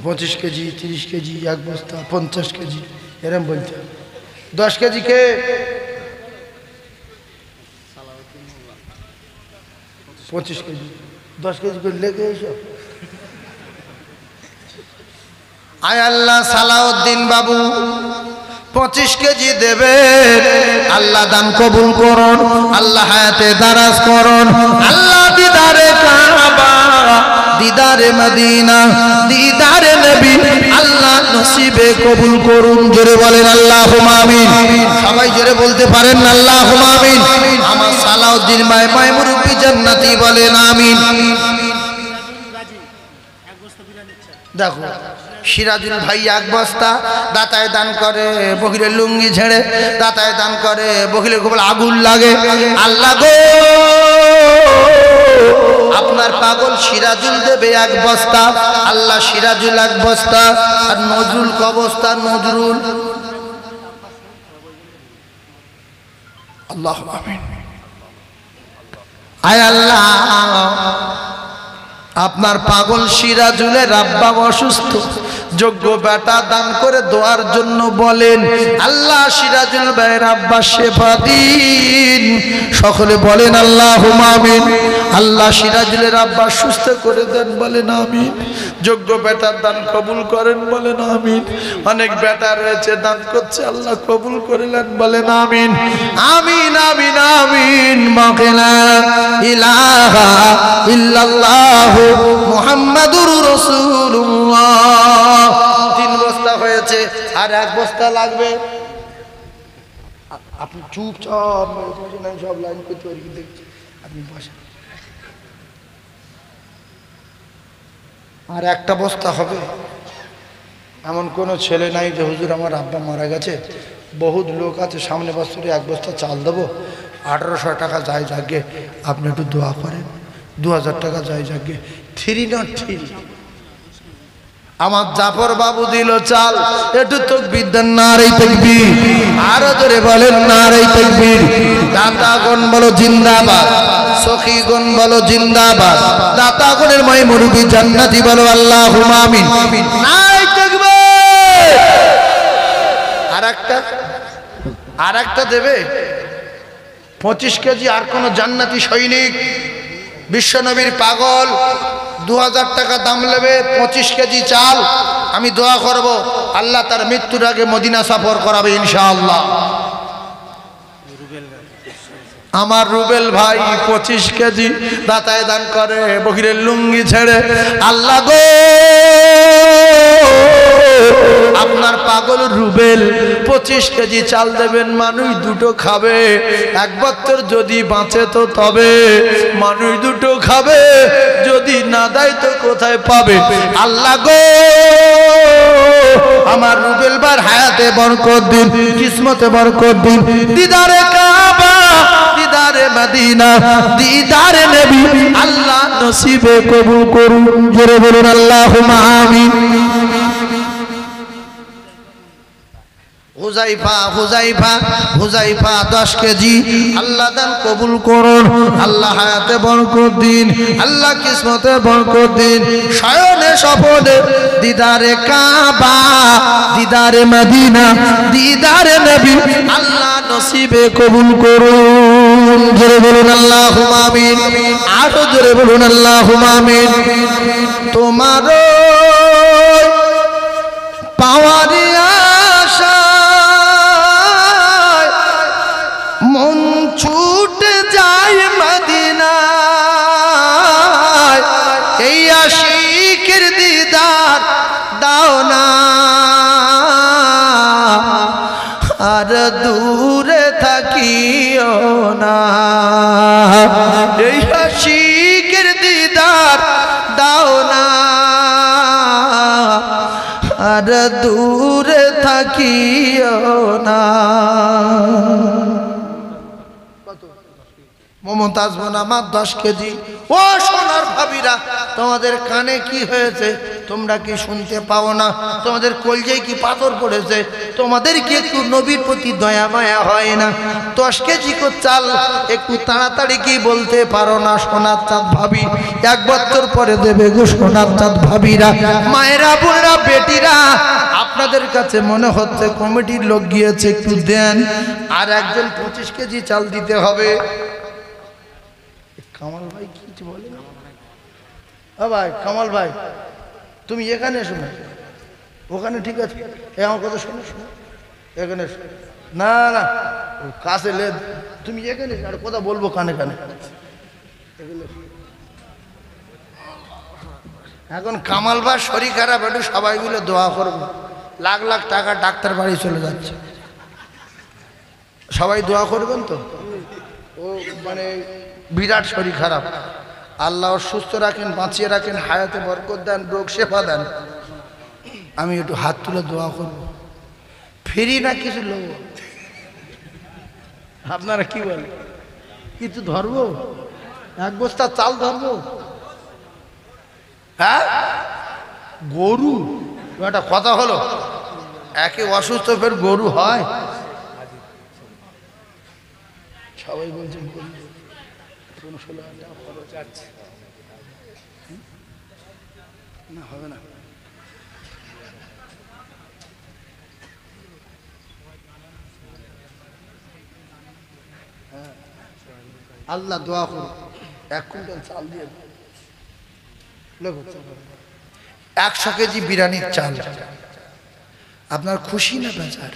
25 কেজি, 30 কেজি, 1 বস্তা, 50 কেজি এরম বলতে। 10 কেজি কে? 25 কেজি 10 কেজি করে লেগে এসো। আয় আল্লাহ, সালাউদ্দিন বাবু 25 কেজি দেবে। আল্লাহ দান কবুল করুন, আল্লাহ হায়াতে দারাজ করুন, আল্লাহ দিদারে কাবা, দিদারে মদিনা, দিদারে নবী আল্লাহ নসিবে কবুল করুন। জোরে বলেন আল্লাহুম্মা আমিন। সবাই জোরে বলতে পারেন আল্লাহুম্মা আমিন। আমার সালাউদ্দিন ভাই মাই মুরব্বি জান্নাতি বলেন আমিন। দেখো সিরাজুল ভাই 1 বস্তা দাতায় দান করে, বহিরে লুঙ্গি ঝেড়ে দাতায় দান করে, বহিরে খুব আগুন লাগে। আল্লাহ গো, আপনার পাগল সিরাজুল দেবে 1 বস্তা, আল্লাহ সিরাজুল 1 বস্তা, আর নজরুল ক বস্তা? নজরুল আল্লাহ আমিন। আয় আল্লাহ, আপনার পাগল সিরাজুলের আব্বা অসুস্থ, যোগ্য বেটা দান করে দোয়ার জন্য বলেন। আল্লাহ সিরাজুল ভাইয়ের আব্বা শেফা দিন। সকলে বলেন আল্লাহুম্মা আমিন। আল্লাহ সিরাজুলের আব্বা সুস্থ করে দেন বলেন আমিন। যোগ্য বেটার দান কবুল করেন বলেন আমিন। অনেক বেটা রয়েছে দান করছে, আল্লাহ কবুল করিলেন বলেন আমিন। আমিন আমিন আমিন। মাকালা ইলাহা ইল্লাল্লাহু মুহাম্মাদুর রাসূলুল্লাহ। 3 বস্তা হয়েছে, আর 1 বস্তা লাগবে। আপনি চুপচাপ সব লাইন করতে পারি, দেখছি আপনি বসেন। আর 1টা বস্তা হবে। এমন কোনো ছেলে নাই যে হুজুর আমার আব্বা মারা গেছে, বহুত লোক আছে, সামনে বছরে 1 বস্তা চাল দেবো, 1800 টাকা যায় যাকে, আপনি একটু দোয়া করেন, 2000 টাকা যায় যাকে। 3 not 3। আমার জাফর বাবু দিল চাল, একটু তাকবীর দেন, নারে তাকবীর। আরো জোরে বলেন নারে তাকবীর। দাতাগণ বলো জিন্দাবাদ, সখীগণ বলো জিন্দাবাদ, দাতাগণের মাই মুরব্বি জান্নাতি বলো আল্লাহুম্মা আমিন। নারে তাকবীর। আরেকটা দেবে 25 কেজি। আর কোন জান্নাতি সৈনিক বিশ্বনবীর পাগল 2000 টাকা দাম নেবে, 25 কেজি চাল। আমি দোয়া করব আল্লাহ তার মৃত্যুর আগে মদিনা সফর করাবে ইনশাআল্লাহ। আমার রুবেল ভাই 25 কেজি দাতায় দান করে, বহিরের লুঙ্গি ছেড়ে। আল্লাহ গো, আপনার পাগল রুবেল 25 কেজি চাল দেবেন, মানুষ 2টো খাবে। 1 বছর যদি বাঁচে তো তবে মানুষ 2টো খাবে, যদি না দেয় তো কোথায় পাবে? আল্লাহ গো, আমার রুবেল ভাইয়ের হায়াতে বরকত দিন, কিসমতে বরকত দিন। দিদারে কাবা, দিদারে মদিনা, দিদারে নবী আল্লাহ নসিবে কবুল করুন। জোরে বলুন আল্লাহুম্মা আমিন। হুজাইফা 10 কেজি আল্লাহ দান কবুল করুন, আল্লাহ হায়াতে বরকত দিন, আল্লাহ কিসমতে বরকত দিন। শয়নে স্বপনে দিদারে কাবা, দিদারে মদিনা, দিদারে নবী আল্লাহ নসিবে কবুল করুন। জোরে বলুন আল্লাহুম্মা আমিন। আরো জোরে বলুন আল্লাহুম্মা আমিন। তোমার পাওয়ারে আশা মন ছুটে যায় মদিনায়, এই আশিকের দিদার দাও না, আর দূরে থাকিও না। এই আশিকের দিদার দাও না, আর দূরে থাকিও না। মমতাজ বোন আমার 10 কেজি। ও সোনার ভাবিরা, তোমাদের কানে কি হয়েছে? তোমরা কি শুনতে পাও না? তোমাদের কলজে কি পাথর পড়েছে? তোমাদের কি একটু নবীর প্রতি দয়া মায়া হয় না? 10 কেজি করে চাল একটু তাড়াতাড়ি কি বলতে পারো না? সোনার চাঁদ ভাবি 1 বছর পরে দেবে গো সোনার চাঁদ ভাবিরা। মায়েরা, বোনেরা, বেটিরা, আপনাদের কাছে মনে হচ্ছে কমিটির লোক গিয়েছে, একটু দেন। আর একজন 25 কেজি চাল দিতে হবে। কামাল ভাই কি বলে? ও ভাই কামাল ভাই, তুমি এখানে এসো না, ওখানে ঠিক আছে। আমার কথা শোনো, শোনো, এখানে এসো। না না, কাছে লে, তুমি এখানে আর কথা বলবো কানে কানে। এখন কামাল ভাই শরীর খারাপ, একটু সবাই মিলে দোয়া করবো। লাখ লাখ টাকা ডাক্তার বাড়ি চলে যাচ্ছে, সবাই দোয়া করবেন তো। ও মানে বিরাট শরীর খারাপ, আল্লাহ সুস্থ রাখেন, বাঁচিয়ে রাখেন, হায়াতে বরকত দেন, রোগ শেফা দেন। আমি একটু হাত তুলে দোয়া করব, ফ্রি না কিছু লোক। আপনারা কি বলেন? কিছু ধরবো, এক বস্তা চাল ধরবো? হ্যাঁ, গরু একটা কথা হলো, একে অসুস্থ ফের গরু হয়? সবাই বলছেন না, হবে না। আল্লাহ দোয়া করুন, 1 কুইন্টাল চাল দিয়ে 100 কেজি বিরিয়ানির চাল। আপনার খুশি না বেজার?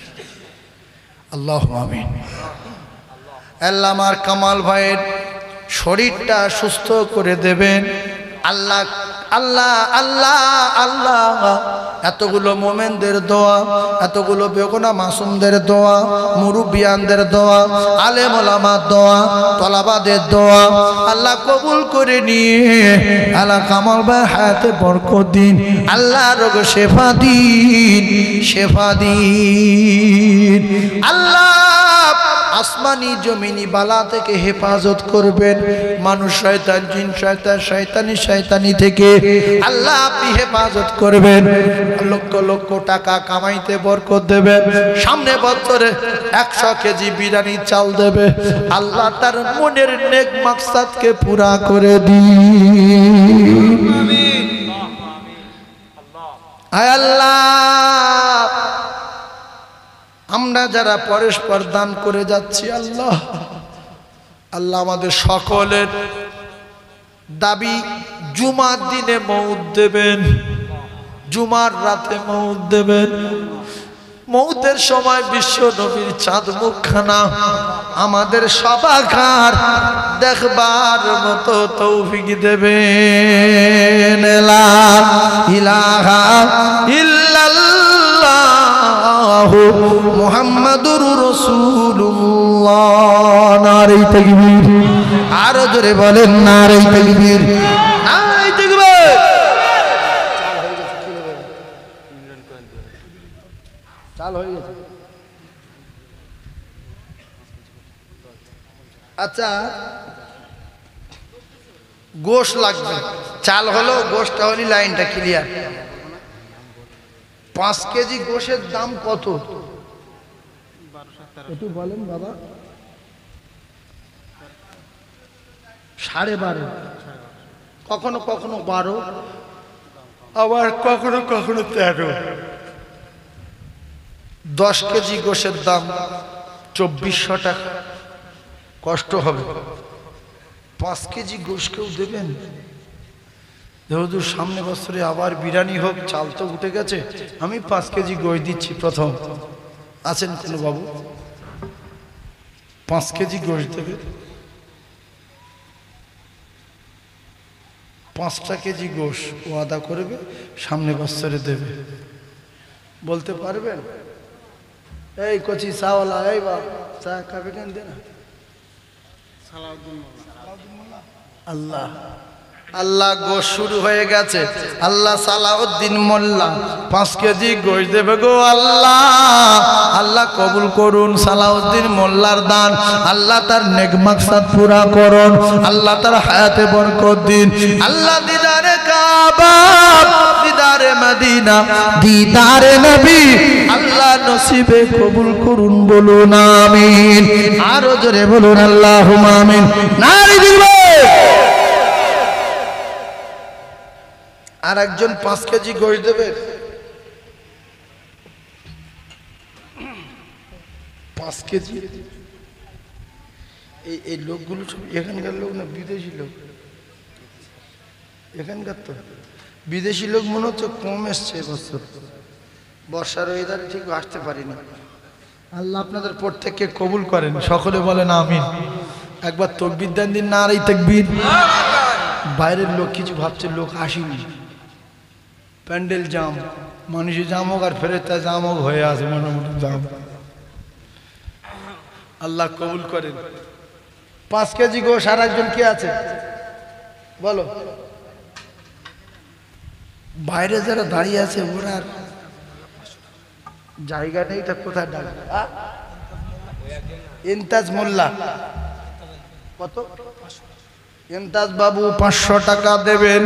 আল্লাহ আমিন। আল্লাহ আমার কামাল ভাইয়ের শরীরটা সুস্থ করে দেবেন। আল্লাহ আল্লাহ আল্লাহ আল্লাহ, এতগুলো মোমেনদের দোয়া, এতগুলো বেগুনা মাসুমদের দোয়া, মুরব্বিয়ানদের দোয়া, আলেম ওলামার দোয়া, তলাবাদের দোয়া আল্লাহ কবুল করে নিয়ে আল্লাহ কামাল ভাই হায়াতে বরকত দিন। আল্লাহ রোগ শেফা দিন, শেফা দিন। আল্লাহ আসমানি জমিনি বালা থেকে হেফাজত করবেন। মানুষ শয়তান, জিন শয়তান, শয়তানি থেকে আল্লাহ আপনি হেফাজত করবেন। লক্ষ লক্ষ টাকা কামাইতে বরকত দেবেন। সামনে বছরে 100 কেজি বিরিয়ানি চাল দেবে। আল্লাহ তার মনের নেক মাকসাদকে পুরা করে দিন। আয় আল্লাহ, আমরা যারা পরস্পর দান করে যাচ্ছি, আল্লাহ আল্লাহ আমাদের সকলের দাবি জুমার দিনে মউত দেবেন, জুমার রাতে মউত দেবেন। মউতের সময় বিশ্ব নবীর চাঁদ মুখখানা আমাদের সবাকার দেখবার মতো তৌফিক দেবেন। লা ইলাহা ইল্লাল্লাহ মুহাম্মাদুর রাসূলুল্লাহ। নারে তাকবীর, আরো জোরে বলেন নারে তাকবীর, নারে তাকবীর। চাল হয়ে গেছে। আচ্ছা, গোশ লাগবে, চাল হলো, গোশটা হলি লাইনটা ক্লিয়ার। 5 কেজি গোশের দাম কত একটু বলেন বাবা? 12.5, কখনো কখনো 12, আবার কখনো কখনো 13। 10 কেজি গোশের দাম 2400 টাকা। কষ্ট হবে। 5 কেজি গোশ কেউ দেবেন? যেহেতু সামনে বছরে আবার বিরিয়ানি হোক, চাল তো উঠে গেছে, আমি 5 কেজি গোশ দিচ্ছি প্রথম। আছেন কোনো বাবু? 5 কেজি গোশ দেবে? 5টা কেজি গোশ ওয়াদা করবে, সামনে বছরে দেবে। বলতে পারবেন? এই কচি চাওয়ালা, এই বা চা খাবে কেন দে না। আল্লাহ আল্লাহ, গোশ শুরু হয়ে গেছে। আল্লাহ সালাউদ্দিন মোল্লা 5 কেজি গোশ দেবে গো আল্লাহ। আল্লাহ কবুল করুন সালাউদ্দিন মোল্লার দান। আল্লাহ তার নেক মাকসাদ পুরা করুন। আল্লাহ তার হায়াতে বরকত দিন। আল্লাহ দিদারে কাবা, দিদারে মদিনা, দিদারে নবী আল্লাহ নসিবে কবুল করুন। বলুন আমিন। আরো জোরে বলুন আল্লাহুম্মা আমিন। নারে দিবে। আর একজন 5 কেজি গোশ দেবে? 5 কেজি এই লোকগুলো সব এখানকার লোক না বিদেশি লোক? এখানকার তো বিদেশি লোক মনে হচ্ছে কম এসছে এবছর, বর্ষার ওয়েদার ঠিক আসতে পারিনি। আল্লাহ আপনাদের প্রত্যেককে কবুল করেন, সকলে বলেন আমিন। একবার তাকবীর দেন দিন, নারে তাকবীর। বাইরের লোক কিছু ভাবছে লোক আসেনি, প্যান্ডেল জাম, মানুষের জাম হোক আর ফেরেশতা জাম হোক হয়ে আছে মোটামুটি জাম। আল্লাহ কবুল করেন। 5 কেজি গোশ আর একজন কে আছে বলো? বাইরে যারা দাঁড়িয়ে আছে ওরা জায়গা নেই, তা কোথায় ডাকবে? ইনতাজ মোল্লা কত? ইনতাজ বাবু 500 টাকা দেবেন।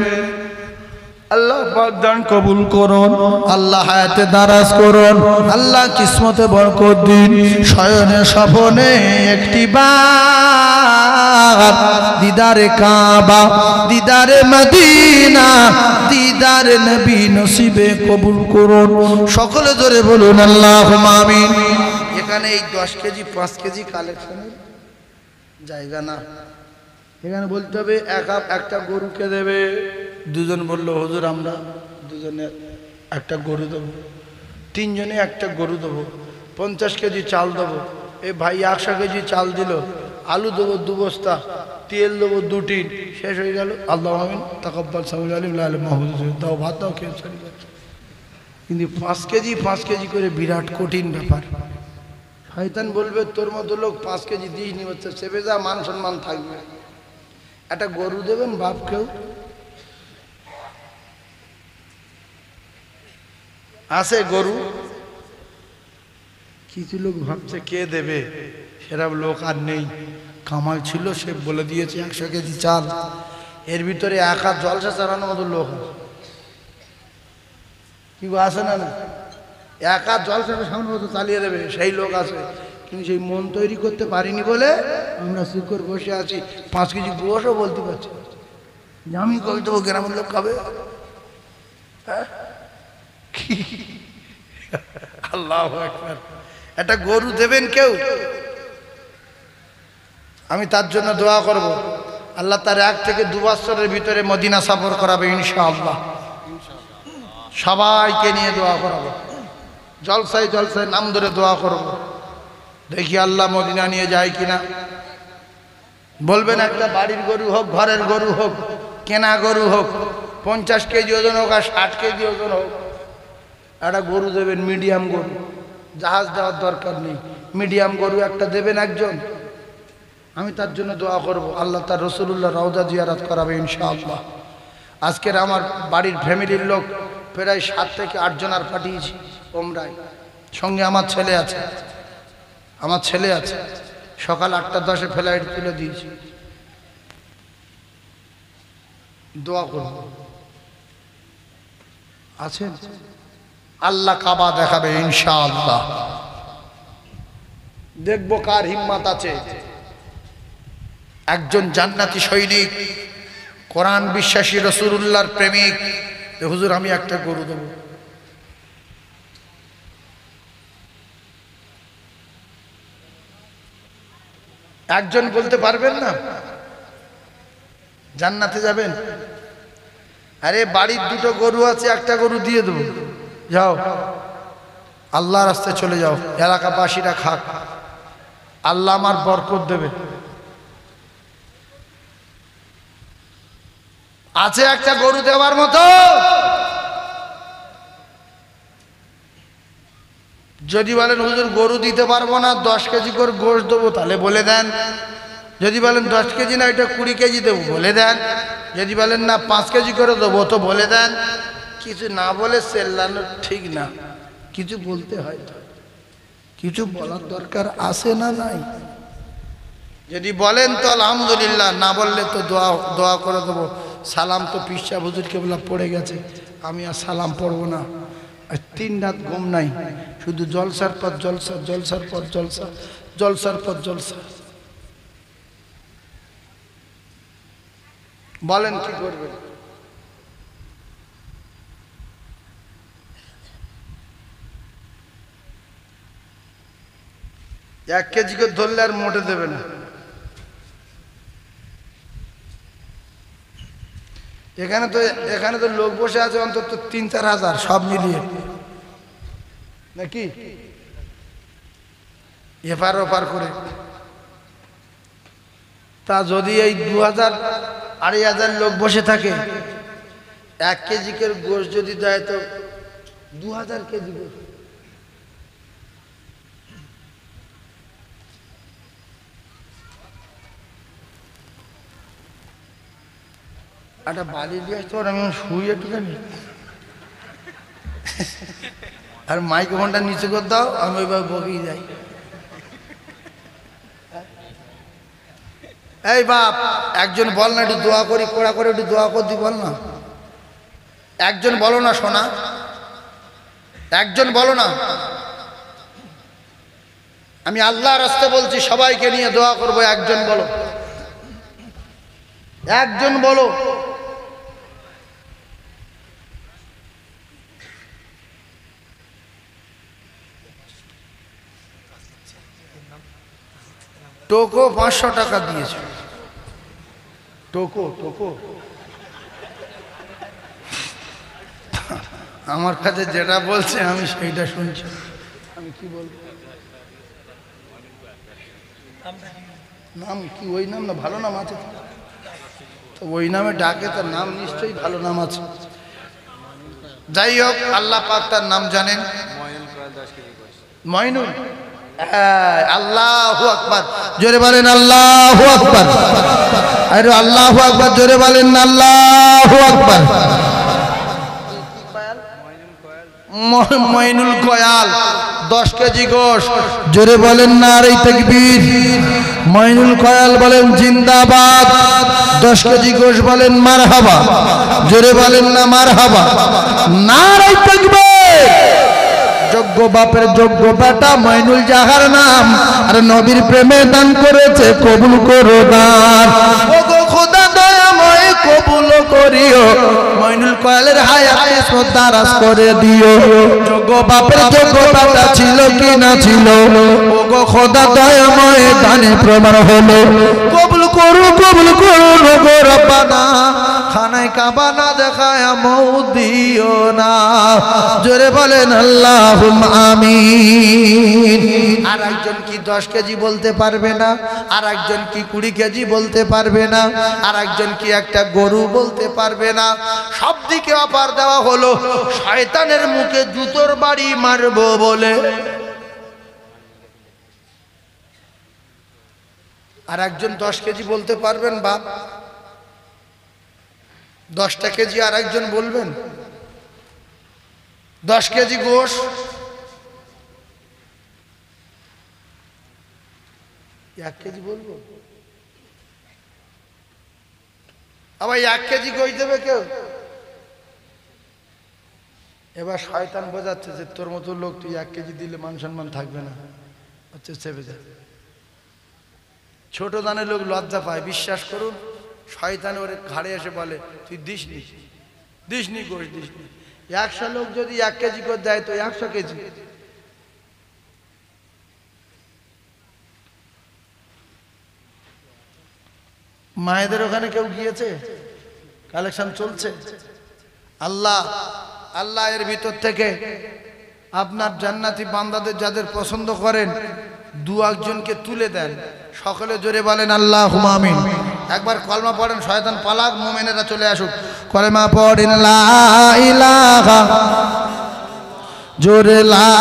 আল্লাহ পাক দান কবুল করুন, আল্লাহ হায়াতে দারাজ করুন, আল্লাহ কিসমতে বরকত দিন। শয়নে স্বপনে একটি বার দিদারে কাবা, দিদারে মদিনা, দিদারে নবী নসিবে কবুল করুন। সকলে জোরে বলুন আল্লাহুম্মা আমিন। এখানে এই 10 কেজি 5 কেজি কালেকশনের জায়গা না, এখানে বলতে হবে একটা গরুকে দেবে। দুজন বললো হুজুর আমরা দুজনে একটা গরু দেবো, 3 জনে একটা গরু দেবো, 50 কেজি চাল দেবো। এই ভাই 100 কেজি চাল দিল, আলু দেবো 2 বস্তা, তেল দেবো 2 টিন, শেষ হয়ে গেল। আল্লাহ আমিন তাকাব্বাল সামিউল আলিম লাল মাহমুদ দাও, ভাত দাও, খেয়ে চলে যাচ্ছে। কিন্তু 5 কেজি করে বিরাট কঠিন ব্যাপার। শয়তান বলবে তোর মতো লোক 5 কেজি দিস নি, হচ্ছে সেবে যা, মান সম্মান থাকবে। একটা গরু দেবেন বাপকেও, আছে গরু। কিছু লোক ভাবছে কে দেবে, সেরকম লোক আর নেই। কামাল ছিল সে বলে দিয়েছে 100 কেজি চাল, এর ভিতরে 1 হাত জলসা চালানোর মতো লোক কি আছে না? 1 হাত জলসা সামনে মতো চালিয়ে দেবে সেই লোক আছে, কিন্তু সেই মন তৈরি করতে পারিনি বলে আমরা চুপ করে বসে আছি। 5 কেজি গোশও বলতে পারছি যে আমি কবে দেবো, গ্রামের লোক খাবে। হ্যাঁ আল্লাহু আকবার। একটা গরু দেবেন কেউ? আমি তার জন্য দোয়া করব, আল্লাহ তার 1 থেকে 2 বছরের ভিতরে মদিনা সফর করাবে ইনশাআল্লাহ। সবাইকে নিয়ে দোয়া করাবো, জলসায় জলসায় নাম ধরে দোয়া করব। দেখি আল্লাহ মদিনা নিয়ে যায় কিনা। বলবেন একটা বাড়ির গরু হোক, ঘরের গরু হোক, কেনা গরু হোক, 50 কেজি ওজন হোক আর 60 কেজি ওজন হোক, একটা গরু দেবেন, মিডিয়াম গরু। জাহাজ দেওয়ার দরকার নেই, মিডিয়াম গরু একটা দেবেন একজন। আমি তার জন্য দোয়া করব, আল্লাহ তার রাসূলুল্লাহ রওজা জিয়ারত করাবে ইনশাআল্লাহ। আজকের আমার বাড়ির ফ্যামিলির লোক প্রায় 7 থেকে 8 জন আর পাঠিয়েছি ওমরায়। সঙ্গে আমার ছেলে আছে, সকাল 8:10 ফ্লাইট তুলে দিয়েছি। দোয়া করব, আছেন? আল্লাহ কাবা দেখাবে ইনশাআল্লাহ। দেখবো কার হিম্মত আছে। একজন জান্নাতি সৈনিক, কোরআন বিশ্বাসী, রাসূলুল্লাহর প্রেমিক, হুজুর আমি একটা গরু দেবো। একজন বলতে পারবেন না জান্নাতে যাবেন? আরে বাড়ির 2টো গরু আছে, একটা গরু দিয়ে দেবো, যাও আল্লাহ রাস্তায় চলে যাও, এলাকাবাসীরা খাক, আল্লাহ আমার বরকত দেবে। আছে একটা গরু দেওয়ার মতো? যদি বলেন হুজুর গরু দিতে পারবো না, 10 কেজি করে গোশত দেবো, তাহলে বলে দেন। যদি বলেন 10 কেজি না, এটা 20 কেজি দেবো, বলে দেন। যদি বলেন না 5 কেজি করে দেবো, তো বলে দেন। কিছু না বলে চেল্লানো ঠিক না, কিছু বলতে হয়, কিছু বলার দরকার আছে না নাই? যদি বলেন তো আলহামদুলিল্লাহ, না বললে তো দোয়া করে দেবো। সালাম তো পিসা হুজুর কেবলা পড়ে গেছে, আমি আর সালাম পড়বো না। আর 3 রাত ঘুম নাই, শুধু জলসার পর জলসা, জলসার পর জলসা, জলসার পর জলসা। বলেন কি করবেন? এক কেজি করে ধরলে আর মোটে দেবে না। এখানে তো লোক বসে আছে অন্তত ৩-৪ হাজার সব মিলিয়ে নাকি, এপার ওপার করে। তা যদি এই ২,০০০-২,৫০০ লোক বসে থাকে, 1 কেজি করে গোশত যদি দেয় তো ২,০০০ কেজি গোশত। একটা বালি দিয়ে আসতে পারে, আমি শুই একটুখানি, আর মাইক্রোফোনটা নিচে করে দাও, আমি ওইভাবে বকেই যাই। এই বাপ, একজন বল না একটু দোয়া করি, কোড়া করে একটু দোয়া করতি বল না, একজন বলো না সোনা, একজন বলো না। আমি আল্লাহর রাস্তে বলছি, সবাইকে নিয়ে দোয়া করবো, একজন বলো, একজন বলো। টোকো 500 টাকা দিয়েছে, টোকো টোকো। আমার কাছে যেটা বলছে আমি সেইটা শুনছি, আমি কি বলবো? নাম কি ওই নাম না? ভালো নাম আছে তো, ওই নামে ডাকে, তার নাম নিশ্চয়ই ভালো নাম আছে। যাই হোক, আল্লাহ পাক তার নাম জানেন, মইনুল। আল্লাহু আকবার, জোরে বলেন আল্লাহু আকবার। আরে আল্লাহু আকবার, জোরে বলেন আল্লাহু আকবার। মইনুল কয়াল 10 কেজি গোশত, জোরে বলেন নারে তাকবীর। মইনুল কয়াল বলেন জিন্দাবাদ। 10 কেজি গোশত বলেন মারহাবা, জোরে বলেন না মারহাবা, নারে তাকবীর। যোগ্য বাপের যোগ্য বেটা মইনুল, যাহার নাম আর নবীর প্রেমে দান করেছে, কবুল করো দান। ওগো খোদা দয়াময় কবুল করিও, মইনুল কয়ালের হায়াতে শ্রদ্ধারাজ করে দিও। যোগ্য বাপের যোগ্য বেটা ছিল কি না ছিল, ওগো খোদা দয়াময় দানে প্রমাণ হলো। কবুল করো গো রব্বানা, খানায় কাবা না দেখায় মৌত দিও না, জোরে বলেন আল্লাহুম্মা আমিন। আর একজন কি 10 কেজি বলতে পারবে না, আর একজন কি 20 কেজি বলতে পারবে না, আর একজন কি একটা গরু বলতে পারবে না। সব দিকে অফার দেওয়া হলো, শয়তানের মুখে জুতোর বাড়ি মারবো বলে। আর একজন 10 কেজি বলতে পারবেন বাপ, 10টা কেজি আর একজন বলবেন? 10 কেজি গোশ 1 কেজি বলবো, আবার 1 কেজি কই দেবে কেউ? এবার শয়তান বোঝাচ্ছে যে তোর মতো লোক, তুই 1 কেজি দিলে মান সম্মান থাকবে না, হচ্ছে চেপে যায়। ছোট দানের লোক লজ্জা পায়, বিশ্বাস করুন। শয়তান ওর ঘাড়ে এসে বলে তুই দিসনি গোশ দিসনি। 100 লোক যদি 1 কেজি করে দেয় তো 100 কেজি। মায়েদের ওখানে কেউ গিয়েছে? কালেকশন চলছে। আল্লাহ এর ভিতর থেকে আপনার জান্নাতি বান্দাদের যাদের পছন্দ করেন, 2 একজনকে তুলে দেন। সকলে জোরে বলেন আল্লাহুম্মা আমিন। একবার কলমা পড়েন, শয়তান পালাক, মুমিনেরা চলে আসুক। কলমা পড়েন লা ইলাহা, জোরে লা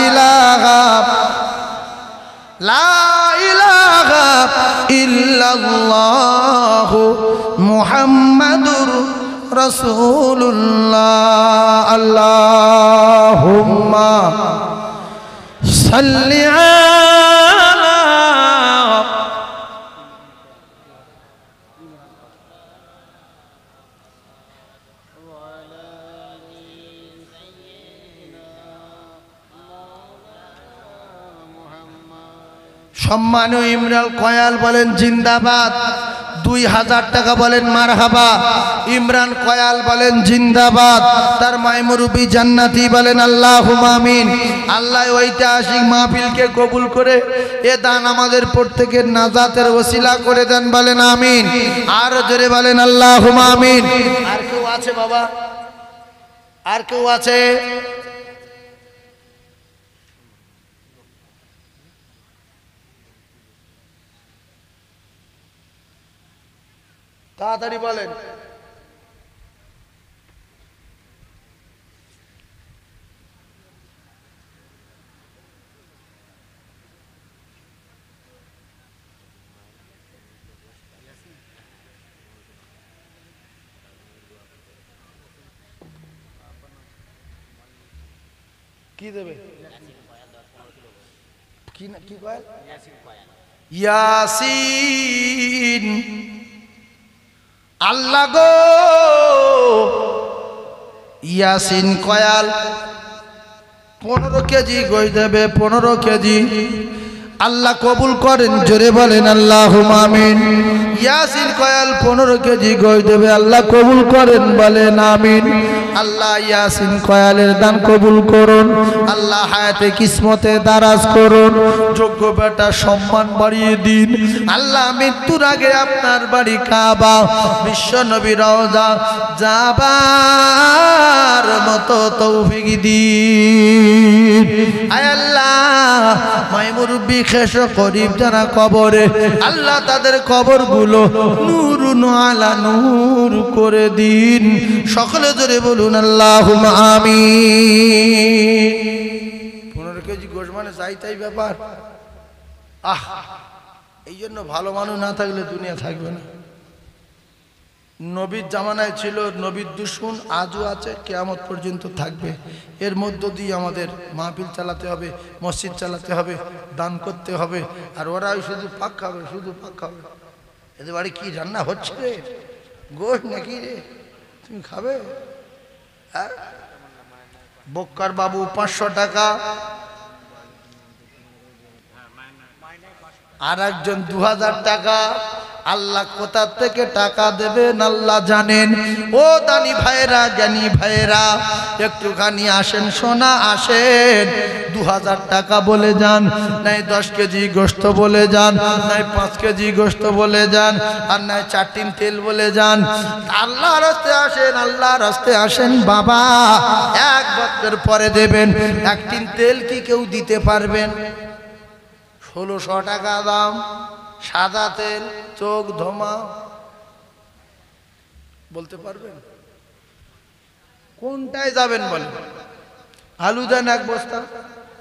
ইলাহা, লা ইলাহা ইল্লাল্লাহু মুহাম্মাদুর রাসূলুল্লাহ। আল্লাহুম্মা সাল্লি আলা সম্মানীয় ইমরান কয়াল বলেন জিন্দাবাদ। 2000 টাকা বলেন মারহাবা। ইমরান কয়াল বলেন জিন্দাবাদ। তার মাইমুরুবি জান্নাতি বলেন আল্লাহুম্মা আমিন। আল্লাহ ঐতিহাসিক মাহফিলকে কবুল করে এ দান আমাদের প্রত্যেকের নাজাতের ওসিলা করে দেন, বলেন আমিন। আর জোরে বলেন আল্লাহুম্মা আমিন। আছে বাবা? আর কেউ আছে? তাড়াতাড়ি বলেন। কি দেবে? কি না কি কয়? ইয়াসিন। আল্লাহ গো, ইয়াসিন কয়াল 15 কেজি গোশ দেবে, 15 কেজি। আল্লাহ কবুল করেন, জোরে বলেন আল্লাহুম্মা আমিন। ইয়াসিন কয়াল 15 কেজি গোশ দেবে, আল্লাহ কবুল করেন, বলেন আমিন। আল্লাহ ইয়াসিন কয়ালের দান কবুল করুন, আল্লাহ হায়াতে কিসমতে দারাজ করুন, যোগ্য বেটা সম্মান বাড়িয়ে দিন। আল্লাহ মৃত্যুর আগে আপনার বাড়ি কাবা, বিশ্ব নবী রওজা যাবার মতো তৌফিক দিন। আয় আল্লাহ, মাই মুরব্বি খেশ করিব যারা কবরে, আল্লাহ তাদের কবরগুলো নূরুন আলা নূর করে দিন। সকলে জোরে বলুন আল্লাহুম্মা আমিন। 15 কেজি গোশ মানে যাই তাই ব্যাপার। এই জন্য ভালো মানুষ না থাকলে দুনিয়া থাকবে না। নবীর জামানায় ছিল নবীর দুশমন, আজও আছে, কিয়ামত পর্যন্ত থাকবে। এর মধ্য দিয়ে আমাদের মাহফিল চালাতে হবে, মসজিদ চালাতে হবে, দান করতে হবে। আর ওরাই শুধু পাক খাবে, শুধু পাক খাবে। এদের বাড়ি কি রান্না হচ্ছে রে? গোশ নাকি রে? তুমি খাবে? বক্কার বাবু 500 টাকা, আর একজন 2000 টাকা। আল্লাহ কোথা থেকে টাকা দেবেন আল্লাহ জানেন। ও দানি ভাইরা, জ্ঞানী ভাইরা, একটুখানি আসেন, সোনা আসেন। 2000 টাকা বলে যান, নাই 10 কেজি গোশত বলে যান, নাই 5 কেজি গোশত বলে যান, আর নাই 4 টিন তেল বলে যান। আল্লাহর রাস্তে আসেন, আল্লাহর রাস্তে আসেন বাবা। 1 বছর পরে দেবেন। 1 টিন তেল কি কেউ দিতে পারবেন? 1600 টাকা দাম। সাদা তেল, চোখ ধোমা, বলতে পারবেন কোনটায় যাবেন? বলেন। আলু দেন 1 বস্তা,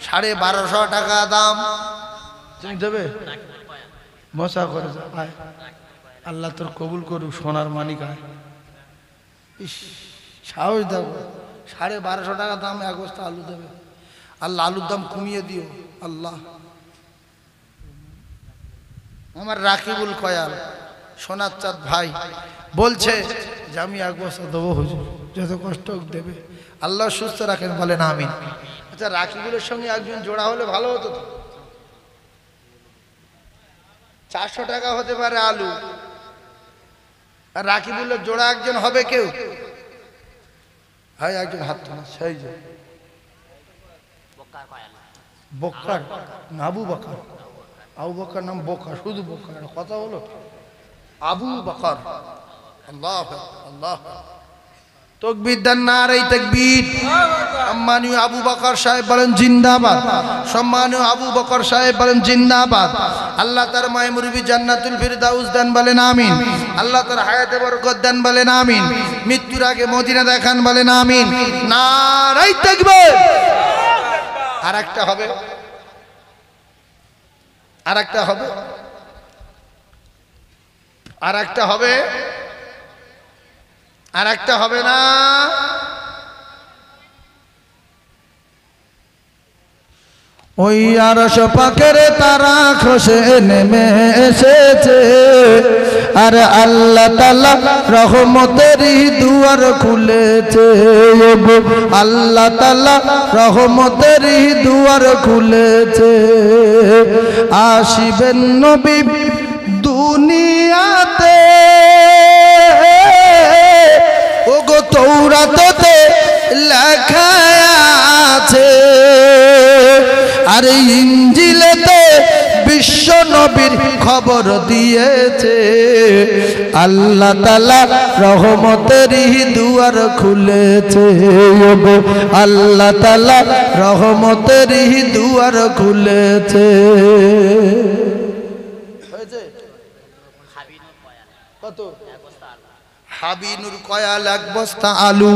1250 টাকা দাম। তুমি দেবে? মশা করে আয়, আল্লাহ তোর কবুল করুক, সোনার মানিক আয়। ইস, সাহস দেব। 1250 টাকা দাম 1 বস্তা আলু দেবে। আল্লাহ আলুর দাম কমিয়ে দিও আল্লাহ। আমার রাকিবুল কয়াল সোনার চাঁদ ভাই বলছে যে আমি 1 বস্তা দেবো হুজুর, যত কষ্ট দেবে, আল্লাহ সুস্থ রাখেন, বলেন আমিন। আচ্ছা, রাকিবুলের সঙ্গে একজন জোড়া হলে ভালো হতো তো। 400 টাকা হতে পারে আলু, আর রাকিবুলের জোড়া একজন হবে কেউ? হয় একজন হাত তোলা, সেই যে বক্কার না, আবু বকর। আবু বকর নাম বকর, শুধু বকর। কথা হলো আবু বকর। আল্লাহ আল্লাহ, তাকবীর দেন, নারে তাকবীর। সম্মানীয় আবু বকর সাহেব বলেন জিন্দাবাদ। সম্মানীয় আবু বকর সাহেব বলেন জিন্দাবাদ। আল্লাহ তার মায়ে মুরবি জান্নাতুল ফিরদাউস দেন, বলেন আমিন। আল্লাহ তার হায়াতে বরকত দেন, বলেন আমিন। মৃত্যুর আগে মদিনা দেখান, বলেন আমিন। নারে তাকবীর। আরেকটা হবে, আরেকটা হবে, আরেকটা হবে, আরেকটা হবে না। ওই আরশ পাকের তারা খসে নেমে এসেছে, আর আল্লাহ তাআলা রহমতেরই দুয়ার খুলেছে। আল্লাহ তাআলা রহমতেরই দুয়ার খুলেছে। আসিবেন নবী দুনিয়াতে, ওগো তৌরাতে লেখা আছে, আর ইঞ্জিলেতে বিশ্ব নবীর খবর দিয়েছে আল্লাহ তাআলা রহমতের দুয়ার খুলেছে ওগো আল্লাহ তাআলা রহমতের দুয়ার খুলেছে হয়েছে কত হাবিনুর কয়াল এক বস্তা আলু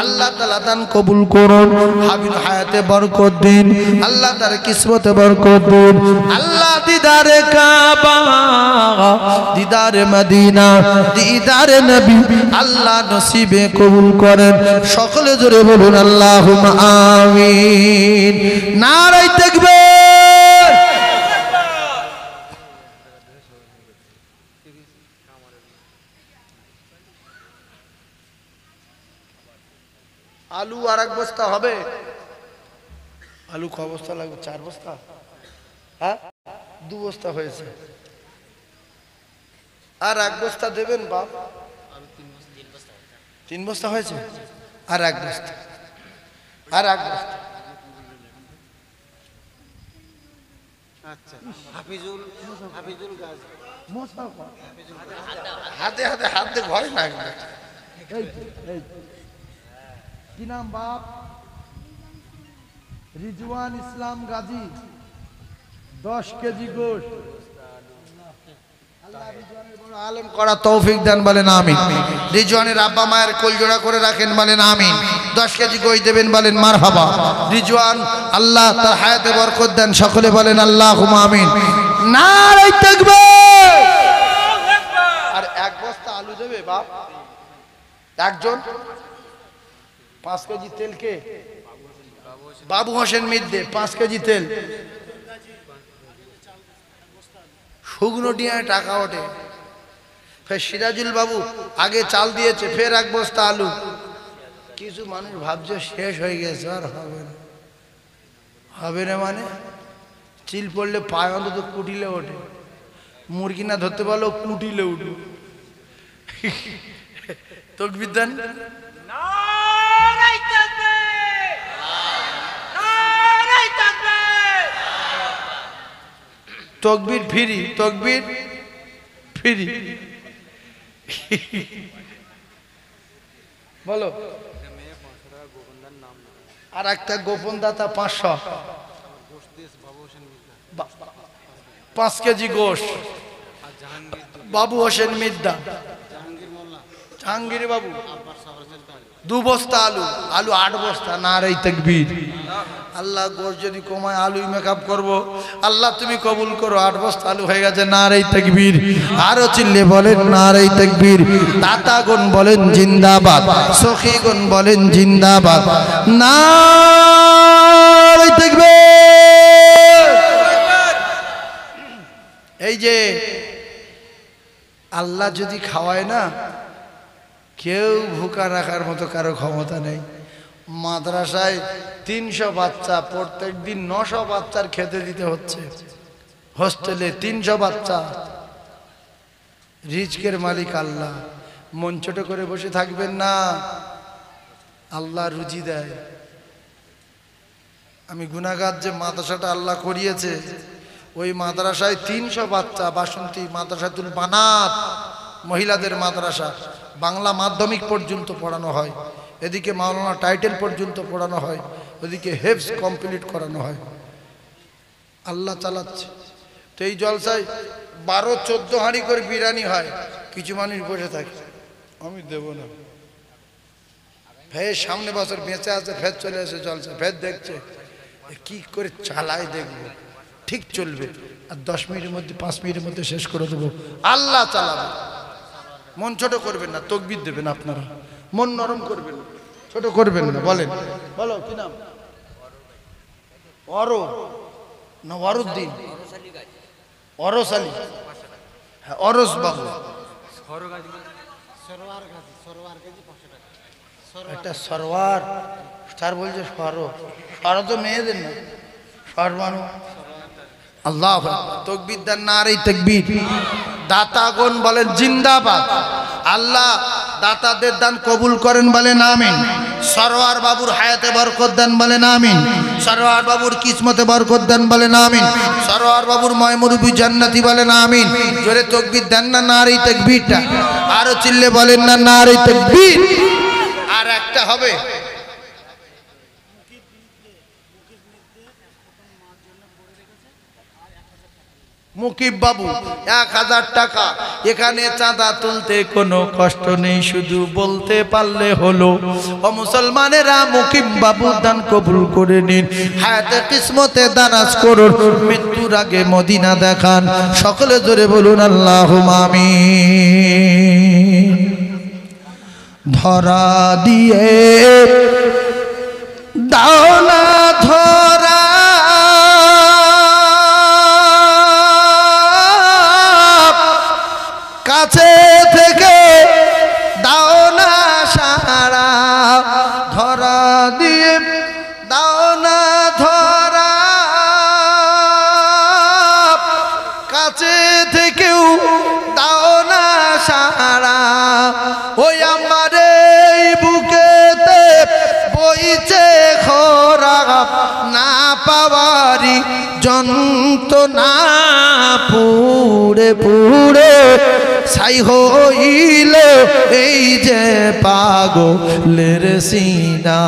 আল্লাহ তাআলা দান কবুল করুন হাবিন হায়াতে বরকত দিন আল্লাহ তার কিসমতে বরকত দিন আল্লাহ দিদারে কাবা দিদারে মদিনা দিদারে নবী আল্লাহ নসিবে কবুল করেন সকলে জোরে বলুন আল্লাহুম্মা আমিন নারে তাকবীর আলু আর এক বস্তা হবে আলু ক বস্তা লাগবে 4 বস্তা হ্যাঁ 2 বস্তা হয়েছে আর এক বস্তা দেবেন বাপ আলু 3 বস্তা হয়েছে আর এক বস্তা আর এক বস্তা আচ্ছা হাফিজুল গাজী মোসা হাতে হাতে হাতে ভয় না এই কি নাম বাপ রিজওয়ান ইসলাম গাজী 10 কেজি গোশত আল্লাহ রিজওয়ানের বড় আলেম করা তৌফিক দেন বলেন আমিন রিজওয়ানের আব্বা মায়ের কোল জোড়া করে রাখেন বলেন আমিন 10 কেজি গোশত দেবেন বলেন মারহাবা রিজওয়ান আল্লাহ তার হায়াতে বরকত দেন সকলে বলেন আল্লাহুম্মা আমিন নারে তাকবীর আল্লাহু আকবার আর এক বস্তা আলু দেবে বাপ একজন 5 কেজি তেল কে বাবু হোসেন মিদ্দে 5 কেজি তেল শুকনো ডিয়ায় টাকা ওঠে ফের সিরাজুল বাবু আগে চাল দিয়েছে ফের এক বস্তা আলু কিছু মানুষ ভাবছে শেষ হয়ে গেছে আর হবে না মানে চিল পড়লে পায়ে অন্তত কুটিলে ওঠে মুরগি না ধরতে পারলো কুটিলে উঠু তাকবীর দেন তকবীর ফ্রি তকবীর ফ্রি বলো আর একটা গোপন দাতা 500 5 কেজি গোশত বাবু হোসেন মিদ্দা জাহাঙ্গীর বাবু 2 বস্তা আলু আলু 8 বস্তা নারে তাকবীর আল্লাহ গোশত যদি কমায় আলুই মেকআপ করব আল্লাহ তুমি কবুল করো 8 বস্তা আলু হয়ে গেছে নারে তাকবীর আরো চিল্লে বলেন নারে তাকবীর দাতাগণ বলেন জিন্দাবাদ সখীগণ বলেন জিন্দাবাদ নারে তাকবীর এই যে আল্লাহ যদি খাওয়ায় না কেউ ভুকা রাখার মতো কারো ক্ষমতা নেই মাদ্রাসায় 300 বাচ্চা প্রত্যেক দিন 900 বাচ্চার খেতে দিতে হচ্ছে হোস্টেলে 300 বাচ্চা রিজকের মালিক আল্লাহ মন ছোট করে বসে থাকবেন না আল্লাহ রুজি দেয় আমি গুনাহগার যে মাদ্রাসাটা আল্লাহ করিয়েছে ওই মাদ্রাসায় 300 বাচ্চা বাসন্তী মাদ্রাসাতুল বানাত মহিলাদের মাদ্রাসা বাংলা মাধ্যমিক পর্যন্ত পড়ানো হয় এদিকে মাওলানা টাইটেল পর্যন্ত পড়ানো হয় ওদিকে হেফজ কমপ্লিট করানো হয় আল্লাহ চালাচ্ছে তো এই জলসায় 12-14 হাঁড়ি করে বিরিয়ানি হয় কিছু মানুষ বসে থাকে আমি দেব না ফের সামনে বছর বেঁচে আছে ফের চলে আসে জলসা ফের দেখছে কি করে চালায় দেখবো ঠিক চলবে আর 10 মিনিটের মধ্যে 5 মিনিটের মধ্যে শেষ করে দেবো আল্লাহ চালাবে মন ছোট করবেন না তাকবীর দেবেন আপনারা মন নরম করবেন ছোট করবেন না বলেন বলো কি নাম অরো না ওয়ারুদ্দিন অরস আলী হ্যাঁ অরস বাবু একটা সরওয়ার স্টার বলছে সর তো মেয়েদের না সর মানুষ আল্লাহ তাকবীর দেন নারে তাকবীর দাতাগণ বলেন জিন্দাবাদ আল্লাহ দাতাদের দান কবুল করেন বলেন আমিন সরওয়ার বাবুর হায়াতে বরকত দেন বলেন আমিন সরোয়ার বাবুর কিসমতে বরকত দেন বলেন আমিন। সরোয়ার বাবুর ময়মুরবি জান্নাতি বলেন আমিন। জোরে তাকবীর দেন না নারী তাকবীরটা আরো চিল্লে বলেন না নারী তাকবীর। আর একটা হবে মুকিব বাবু 1000 টাকা। এখানে চাঁদা তুলতে কোনো কষ্ট নেই, শুধু বলতে পারলে হলো। ও মুসলমানেরা মুকিব বাবু দান কবুল করে নিন, হায়াতে কিসমতে দারাজ করুন, মৃত্যুর আগে মদিনা দেখান। সকলে জোরে বলুন আল্লাহুম্মা আমিন। ধরা দিয়ে দাও না ধরা, কাছে থেকে দাও না সারা, ধরা দিয়ে দাও না ধরা, কাছে থেকেও দাও না সারা। ওই আমার এই বুকেতে বইছে খরা, না পাওয়ারি যন্ত্রণা, পুড়ে পুড়ে ছাই হইল এই যে পাগলের সিনা।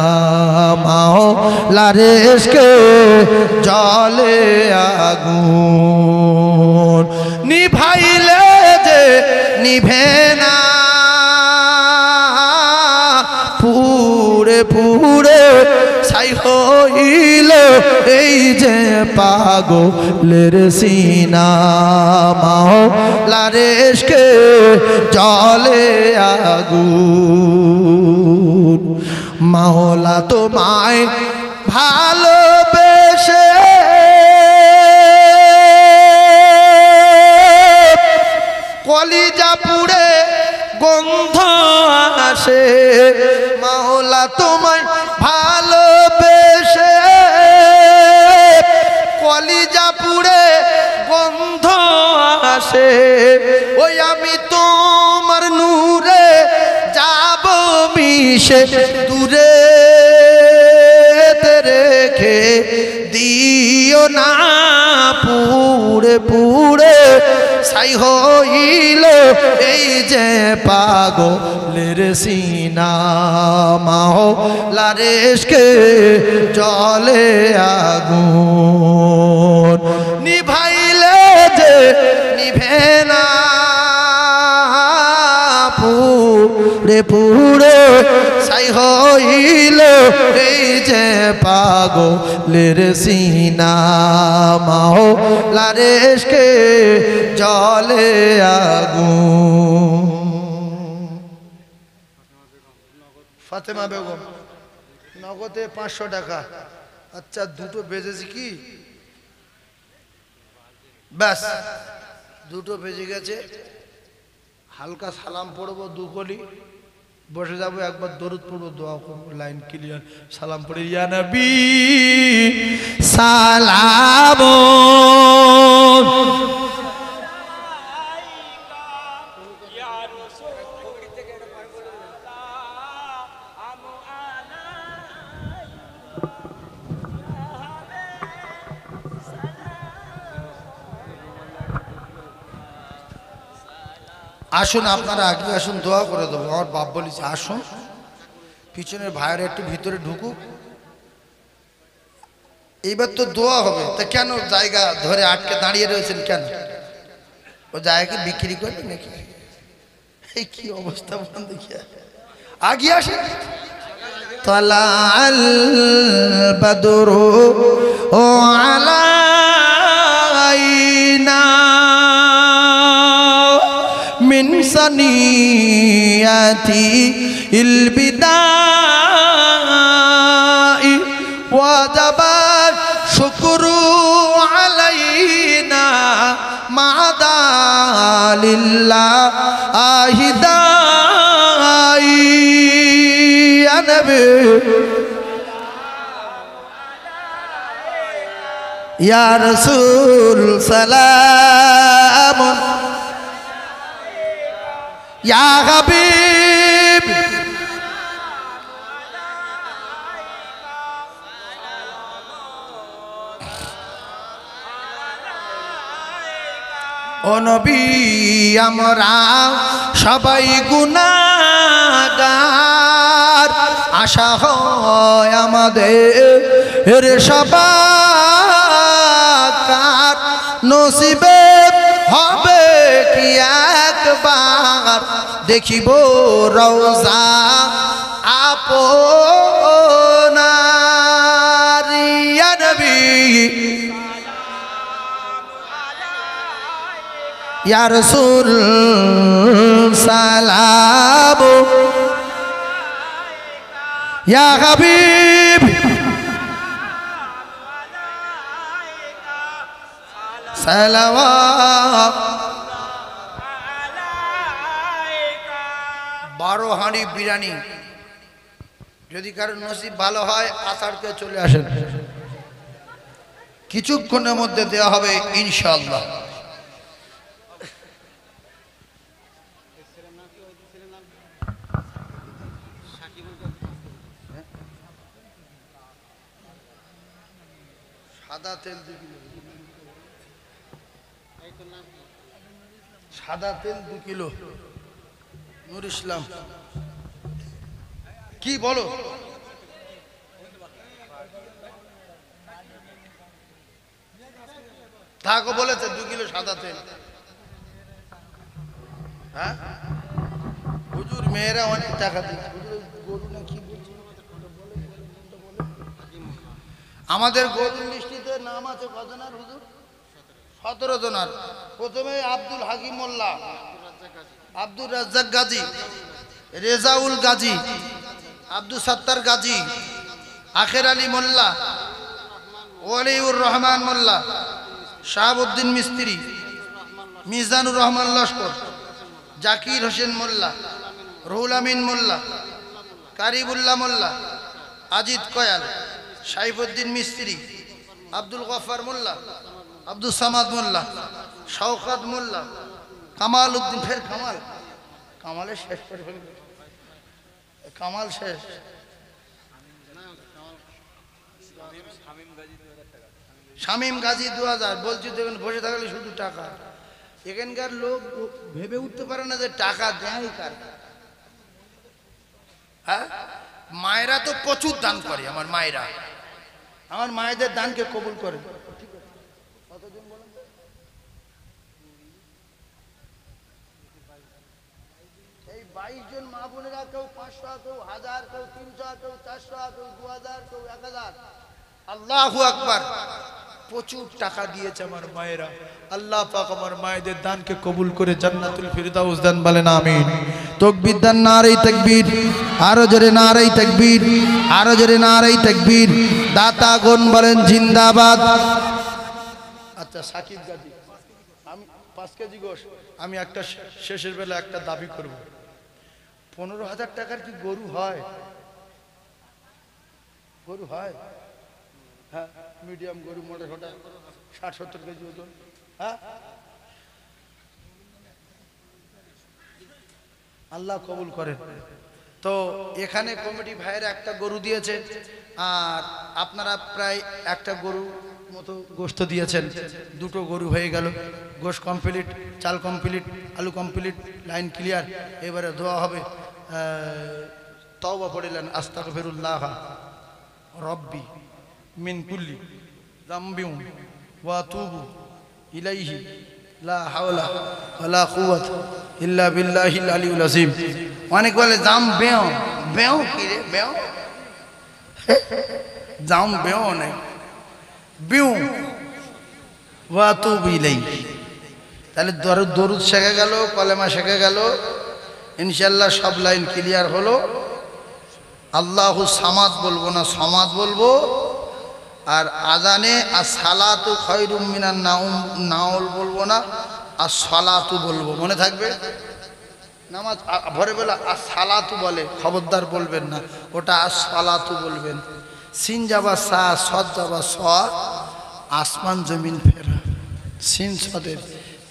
মাওলার ইশকে জলে আগুন, নিভাইলে যে নিভে না, পুড়ে পুড়ে ছাই হইল এই যে পাগলের সিনা। মাওলার ইশকে জলে আগুন। মাওলা তোমায় ভালোবেসে কলিজা পুড়ে গন্ধ আসে, মাওলা তোমায় ভালোবেসে কলিজা পুড়ে গন্ধ আসে। ওই আমি তোমার নূরে যাব মিশে, দূরে রেখে দিও না, পুড়ে পুড়ে ছাই হইল এই যে পাগলের সিনা। মাওলার ইশকে জলে আগুন, নিভাইলে যে নিভে না, পুড়ে পুড়ে ছাই হইল এই যে পাগলের সিনা। মাওলার ইশকে জলে আগুন। ফাতেমা বেগম নগদে 500 টাকা। আচ্ছা দুটো বেজেছে কি? ব্যাস দুটো বেজে গেছে। হালকা সালাম পড়বো, 2 কলি বসে যাবো, একবার দরুদ পড়বো, দোয়া করবো, লাইন ক্লিয়ার। সালাম পড়ে ইয়া নবী সালাম, আসুন আপনারা আগে আসুন, দোয়া করে দেবো। আমার বাপ বলেছে আসুন, পিছনের ভাইয়ের একটু ভিতরে ঢুকুক, এইবার তো দোয়া হবে। তা কেন জায়গা ধরে আটকে দাঁড়িয়ে রয়েছেন কেন? ও জায়গাকে বিক্রি করবে নাকি? এই কি অবস্থা বলেন দেখি, আগে আসেন। তালাল বদরু ও আলাইনা মিন সানিয়াতি ইল বিদাই ওয়াজাবা শুকরু আলাইনা মাদালিল্লাহ আহিদাই ইয়া নবী ইয়া রাসূল সালাম ইয়া হাবিব নবী আমরা সবাই গুনাহগার, আশা হয় আমাদের সবার নসিবে হবে কি একবার দেখিব রওজা আপনার। ইয়া নবী ইয়া রাসূল সালাম, ইয়া হাবিব সালাওয়াত। 12 হাঁড়ি বিরিয়ানি যদি কারো নসিব ভালো হয় আসারকে চলে আসেন, কিছুক্ষণের মধ্যে দেওয়া হবে ইনশাআল্লাহ। সাদা তেল 2 কিলো, সাদা তেল 2 কিলো। নূর ইসলাম কি বলো? তাকে বলেছে 2 কিলো সাদা তেল। হ্যাঁ হুজুর মেয়েরা অনেক টাকা দিচ্ছে। গরু না কি বলছে? আমাদের গরুর মিষ্টিতে নাম আছে কজনার হুজুর? 17 জনার। প্রথমে আব্দুল হাকিম মোল্লা, আব্দুর রাজ্জাক গাজী, রেজাউল গাজী, আব্দুল সত্তার গাজী, আখের আলী মোল্লা, ওয়ালিউর রহমান মোল্লা, শাহাবুদ্দিন মিস্ত্রি, মিজানুর রহমান লস্কর, জাকির হোসেন মোল্লা, রুহুল আমিন মোল্লা, কারিবুল্লাহ মোল্লা, আজিদ কয়াল, সাইফুদ্দিন মিস্ত্রি, আব্দুল গফার মোল্লা, আব্দুল সামাদ মোল্লা, শওকত মোল্লা, কামাল উদ্দিন। ফের কামাল, কামালের শেষ করে ফেলবে, কামাল শেষ। শামীম গাজী 2000। বলছি দেখুন বসে থাকলে শুধু টাকা। এখানকার লোক ভেবে উঠতে পারে না যে টাকা দেয় কার। হ্যাঁ মায়েরা তো প্রচুর দান করে। আমার মায়েরা, আমার মায়েদের দানকে কবুল করে। এই 22 জন মা বোনেরা কেউ 500, কেউ 1000, কেউ 300, কেউ 400, কেউ 2000, কেউ 1000। আল্লাহু আকবার। প্রচুর টাকা দিয়েছে আমার মায়েরা। আল্লাহ পাক আমার মায়েদের দানকে কবুল করে জান্নাতুল ফিরদাউস দান বলেন আমিন। তাকবীর দান, নারে তাকবীর, আরো জোরে নারে তাকবীর, আরো জোরে নারে তাকবীর। দাতাগণ বলেন জিন্দাবাদ। আচ্ছা সাকিব গাজী, আমি 5 কেজি গোশ, আমি একটা শেষের বেলা একটা দাবি করব। 15,000 টাকার কি গরু হয়? গরু হয়? হ্যাঁ মিডিয়াম গরু, মোটা ছোটা 60-70 কেজি ওজন। হ্যাঁ আল্লাহ কবুল করেন। তো এখানে কমিটি ভাইয়েরা একটা গরু দিয়েছে, আর আপনারা প্রায় একটা গরু মতো গোশত দিয়েছেন। 2টো গরু হয়ে গেল। গোশ কমপ্লিট, চাল কমপ্লিট, আলু কমপ্লিট, লাইন ক্লিয়ার। এবারে দোয়া হবে। তওবা পড়লেন, আস্তাগফিরুল্লাহ রব্বি মিন কুল্লি যামবিন ওয়া আতুবু ইলাইহি লা হাওলা ওয়ালা কুওয়াতা ইল্লা বিল্লাহিল আলিয়্যিল আযীম। অনেক বলে জাম বেও, বেও কি রে? বেও জাম বেও নাই, বিউ ওয়া আতুবু ইলাইহি। তাহলে দরুদ শেখা গেল, কলেমা শেখা গেল, ইনশাআল্লাহ সব লাইন ক্লিয়ার হলো। আল্লাহু সামাদ বলবো না, সমাদ বলবো। আর আজানে আসসালাতু খায়রুম মিনান নাওম, নাওল বলবো না, আসসালাতু বলবো। মনে থাকবে? নামাজ ভোরে বেলা আসসালাতু বলে, খবরদার বলবেন না, ওটা আসসালাতু বলবেন। সিন যাবা সা, সদ যাবা স, আসমান জমিন ফেরা। সিন সদের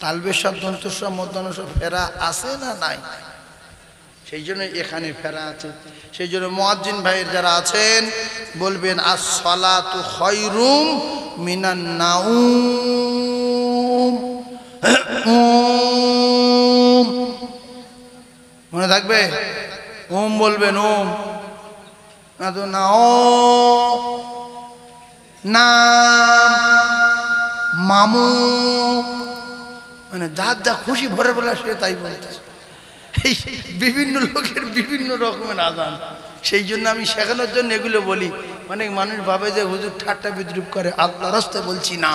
তালবেশর দন্তস্বর মধ্যাহ্নস্বর ফেরা আছে না নাই? সেই জন্য এখানে ফেরা আছে। সেই জন্য মুয়াজ্জিন ভাইয়ের যারা আছেন বলবেন আসসালাতু খায়রুম মিনান নাউম। থাকবে? ওম বলবেন, ওম। না তো না, ও না, মামু, মানে যার যা খুশি ভরে বলা সে তাই বলতেছে। এই বিভিন্ন লোকের বিভিন্ন রকমের আজান, সেই জন্য আমি শেখানোর জন্য এগুলো বলি। অনেক মানুষ ভাবে যে হুজুর ঠাট্টা বিদ্রুপ করে, আল্লাহর রাস্তায় বলছি না,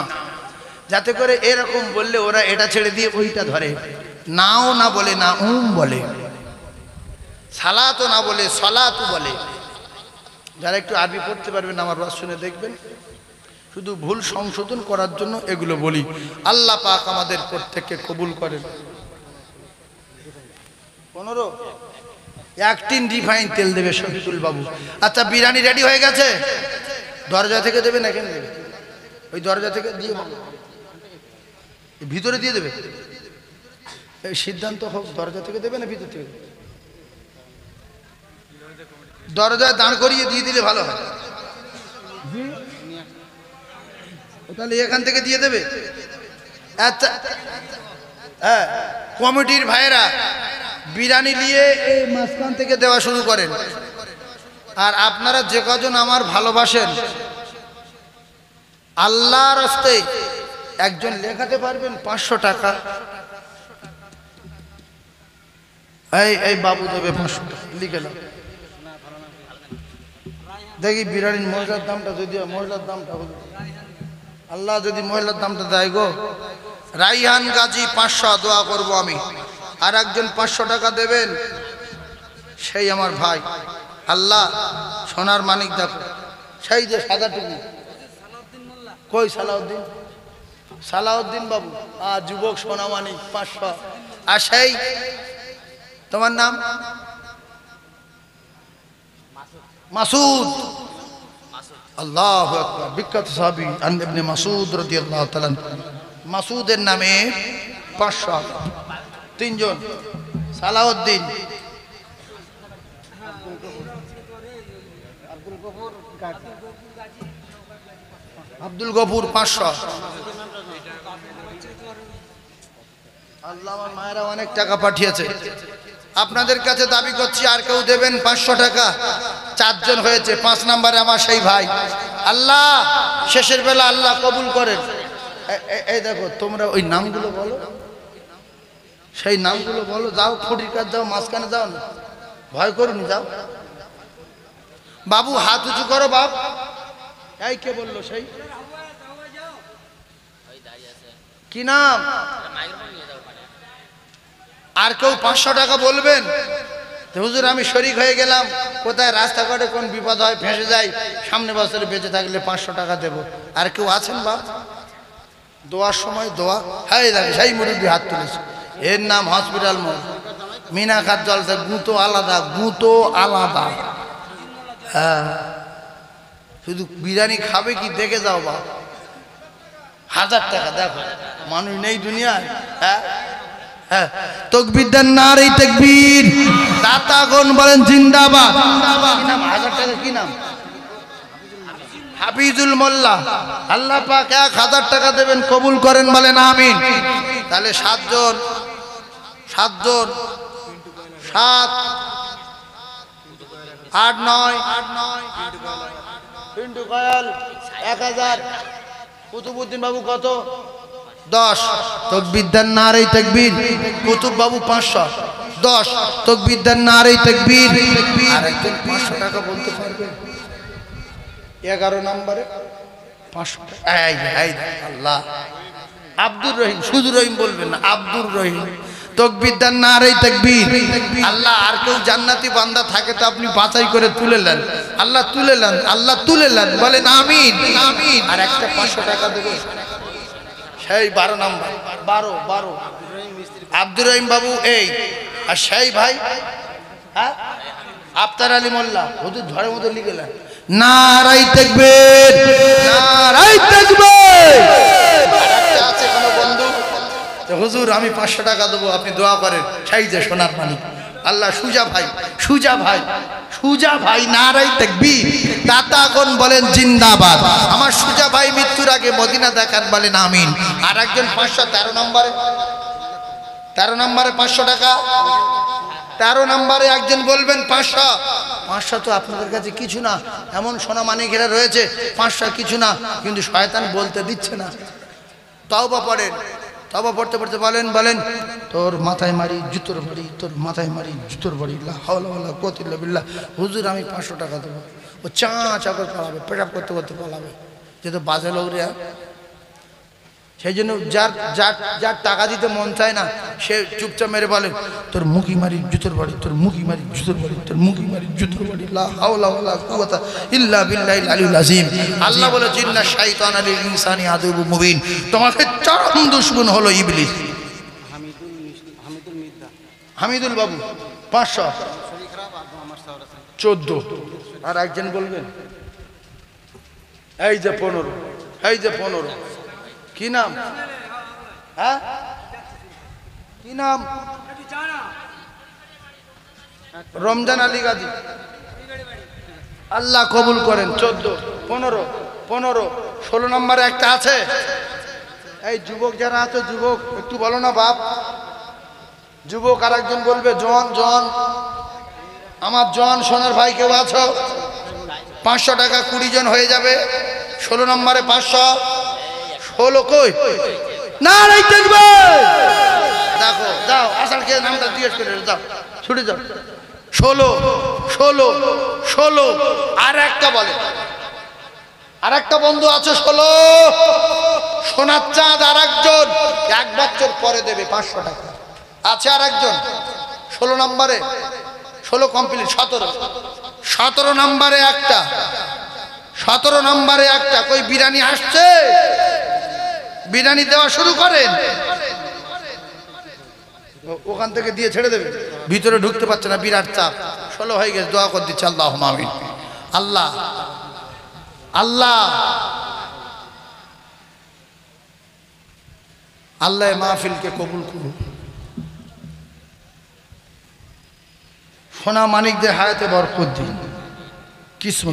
যাতে করে এরকম বললে ওরা এটা ছেড়ে দিয়ে ওইটা ধরে। নাও না বলে না, বলে। সালাতও না বলে সলাতু বলে। যারা একটু আরবি পড়তে পারবেন আমার ওয়াজ শুনে দেখবেন। শুধু ভুল সংশোধন করার জন্য এগুলো বলি। আল্লাহ পাক আমাদের প্রত্যেককে কবুল করেন। 15 1 টিন রিফাইন তেল দেবে শহীদুল বাবু। আচ্ছা, বিরিয়ানি রেডি হয়ে গেছে? দরজা থেকে দেবে না এখানে দেবে? ওই দরজা থেকে দিয়ে ভিতরে দিয়ে দেবে। এই সিদ্ধান্ত হোক, দরজা থেকে দেবে না ভিতর থেকে? দরজায় দাঁড় করিয়ে দিয়ে দিলে ভালো হয়। তাহলে এখান থেকে দিয়ে দেবে। আচ্ছা, হ্যাঁ, কমিটির ভাইয়েরা বিরিয়ানি নিয়ে এই মাঝখান থেকে দেওয়া শুরু করেন। আর আপনারা যে কজন আমার ভালোবাসেন, আল্লাহর রাস্তায় একজন লেখাতে পারবেন 500 টাকা? এই বাবু দেবে 500 টাকা, লিখে নাও। দেখি বিরিয়ানির মহিলার দামটা, যদি মহিলার দামটা হলো, আল্লাহ যদি মহিলার দামটা দেয় গো। রাইহান গাজী 500 দোয়া করব আমি। আর একজন 500 টাকা দেবেন, সেই আমার ভাই। আল্লাহ সোনার মানিক দেখো, সেই যে সাদা টুকু, কই সালাউদ্দিন? সালাউদ্দিন বাবু, যুবক সোনা মানিক 500। আর সেই তোমার নাম মাসুদ। আল্লাহু আকবার, বিখ্যাত সাহাবী ইবনে মাসুদ রাদিয়াল্লাহু তাআলা। মাসুদের নামে 500। 3 জন। সালাউদ্দিন, আব্দুল গফুর 500। আল্লাহ, আমার মায়েরা অনেক টাকা পাঠিয়েছে। আপনাদের কাছে দাবি করছি, আর কেউ দেবেন 500 টাকা? 4 জন হয়েছে। 5 নম্বরে আমার সেই ভাই। আল্লাহ শেষের বেলা আল্লাহ কবুল করেন। এই দেখো, তোমরা ওই নামগুলো বলো, সেই নামগুলো বলো। যাও খুঁটির কাজ, যাও মাঝখানে, যাও না, ভয় করুন, যাও। বাবু হাত উঁচু করো। বাপ, এই কে বললো? সেই কি নাম? আর কেউ 500 টাকা বলবেন? হুজুর আমি শরীক হয়ে গেলাম, কোথায় রাস্তাঘাটে কোন বিপদ হয়, ফেঁসে যাই, সামনে বছরে বেঁচে থাকলে 500 টাকা দেব। আর কেউ আছেন বাপ? দোয়ার সময় দোয়া। হ্যাঁ দেখে সেই মুরব্বী হাত তুলেছে। এর নাম হসপিটাল মোড়, মিনাখার জলসা। গুঁতো আলাদা, গুঁতো আলাদা। হ্যাঁ, শুধু বিরিয়ানি খাবে কি দেখে যাও বাপ। 1000 টাকা। দেখো মানুষ নেই দুনিয়ায়। হ্যাঁ হ্যাঁ, তাকবীর দেন, নারে তাকবীর। দাতাগণ বলেন জিন্দাবাদ। কি নাম? 1000 টাকা কি নাম? হাফিজুল মোল্লা। আল্লাহ পাক 1000 টাকা দেবেন, কবুল করেন, বলেন আমিন। তাহলে 7 জন, 7 জন, 7 8 9 পিন্টু কয়াল 1000। কুতুবউদ্দিন বাবু কত? 10। তাকবীর দেন, নারে তাকবীর। কুতুব বাবু 500। 10। তাকবীর দেন, নারে তাকবীর। আর একজন 500 টাকা বলতে পারবে? 11 নম্বরে 500 টাকা। এই আল্লাহ, আব্দুর রহিম। শুধু রহিম বলবেন না, আব্দুর রহিম। তাকবীর দেন, নারে তাকবীর। আল্লাহ, আর কেউ জান্নাতি বান্দা থাকে তো আপনি বাছাই করে তুলে নেন। আল্লাহ তুলে নেন, আল্লাহ তুলে নেন, বলেন আমিন। আর একটা 500 টাকা দেবো, সেই 12 নম্বর। 12 আব্দুর রহিম বাবু। এই আর সেই ভাই, হ্যাঁ, আফতার আলী মোল্লা। হুজুর ধরে মতো লিখেলেন, নারাই তাকবীর, নারাই তাকবীর। আরেকটা আছে কোনো বন্ধু, হুজুর আমি 500 টাকা দেবো, আপনি দোয়া করেন। সেই যে সোনার মানিক আল্লাহ। সুজা ভাই, সুজা ভাই, সুজা ভাই, নারাই তাকবীর। দাতাগণ বলেন জিন্দাবাদ। আমার সুজা ভাই মৃত্যুর আগে মদিনা দেখান, বলেন আমিন। আর একজন 500। 13 নম্বরে 500 টাকা। 13 নম্বরে একজন বলবেন 500। 500 তো আপনাদের কাছে কিছু না, এমন সোনা মানিকেরা রয়েছে 500 কিছু না, কিন্তু শয়তান বলতে দিচ্ছে না। তওবা পড়েন, তওবা পড়তে পড়তে বলেন তোর মাথায় মারি জুতোর বাড়ি, তোর মাথায় মারি জুতোর বাড়ি, লা হাওলা ওয়ালা কুওয়াতা ইল্লা বিল্লাহ। হুজুর আমি 500 টাকা দেবো। ও চা করে পালাবে, পেশাব করতে করতে পালাবে, যেহেতু বাজে লোক রে। সেই জন্য যার টাকা দিতে মন চায় না সে চুপচাপ মেরে বলে তোর মুখি মারি জুতোর বাড়ি, তোর মুখি মারি জুতোর বাড়ি, তোর মুখি মারি জুতোর বাড়ি, লা হাওলা ওয়ালা কুওয়াতা ইল্লা বিল্লাহিল আলিয়্যিল আযীম। আল্লাহ বলে জিন্না শাইতানা লিল ইনসানি আদুউম মুবিন, তোমাদের চরম দুশমন হলো ইবলিস। হামিদুল বাবু 500, 14। আর একজন বলবেন এই যে 15, এই যে 15। কি নাম? হ্যাঁ কি নাম? রমজান আলী গাজী। আল্লাহ কবুল করেন। 14, 15, 16 নম্বরে একটা আছে। এই যুবক যারা আছে, যুবক একটু বলো না বাপ। যুবক আর একজন বলবে জন, আমার জন সোনার ভাই কেউ আছো? 500 টাকা 20 জন হয়ে যাবে। 16 নম্বরে 500। 16 কই? না দেখবে, দেখো যাও আসার কে নামটা জিজ্ঞেস করে যাও, ছুটে যাও। 16। আর একটা বলে, আর একটা বন্ধু আছে 16 সোনার চাঁদ। আর একজন 1 বছর পরে দেবে 500 টাকা আছে। আর একজন 16 নম্বরে, 16 কমপ্লিট। 17 নম্বরে একটা, 17 নম্বরে একটা। কই বিরিয়ানি আসছে? বিরিয়ানি দেওয়া শুরু করেন। ওখান থেকে দিয়ে ছেড়ে দেবে, ভিতরে ঢুকতে পারছে না, বিরাট চাপ। 16 হয়ে গেছে, দোয়া করে দিচ্ছে আল্লাহুম্মা আমিন। আল্লাহ আল্লাহ আল্লাহ মাহফিলকে কবুল করুন। সোনা মানিকদের হায়াতে বরকত দিন, কিসমত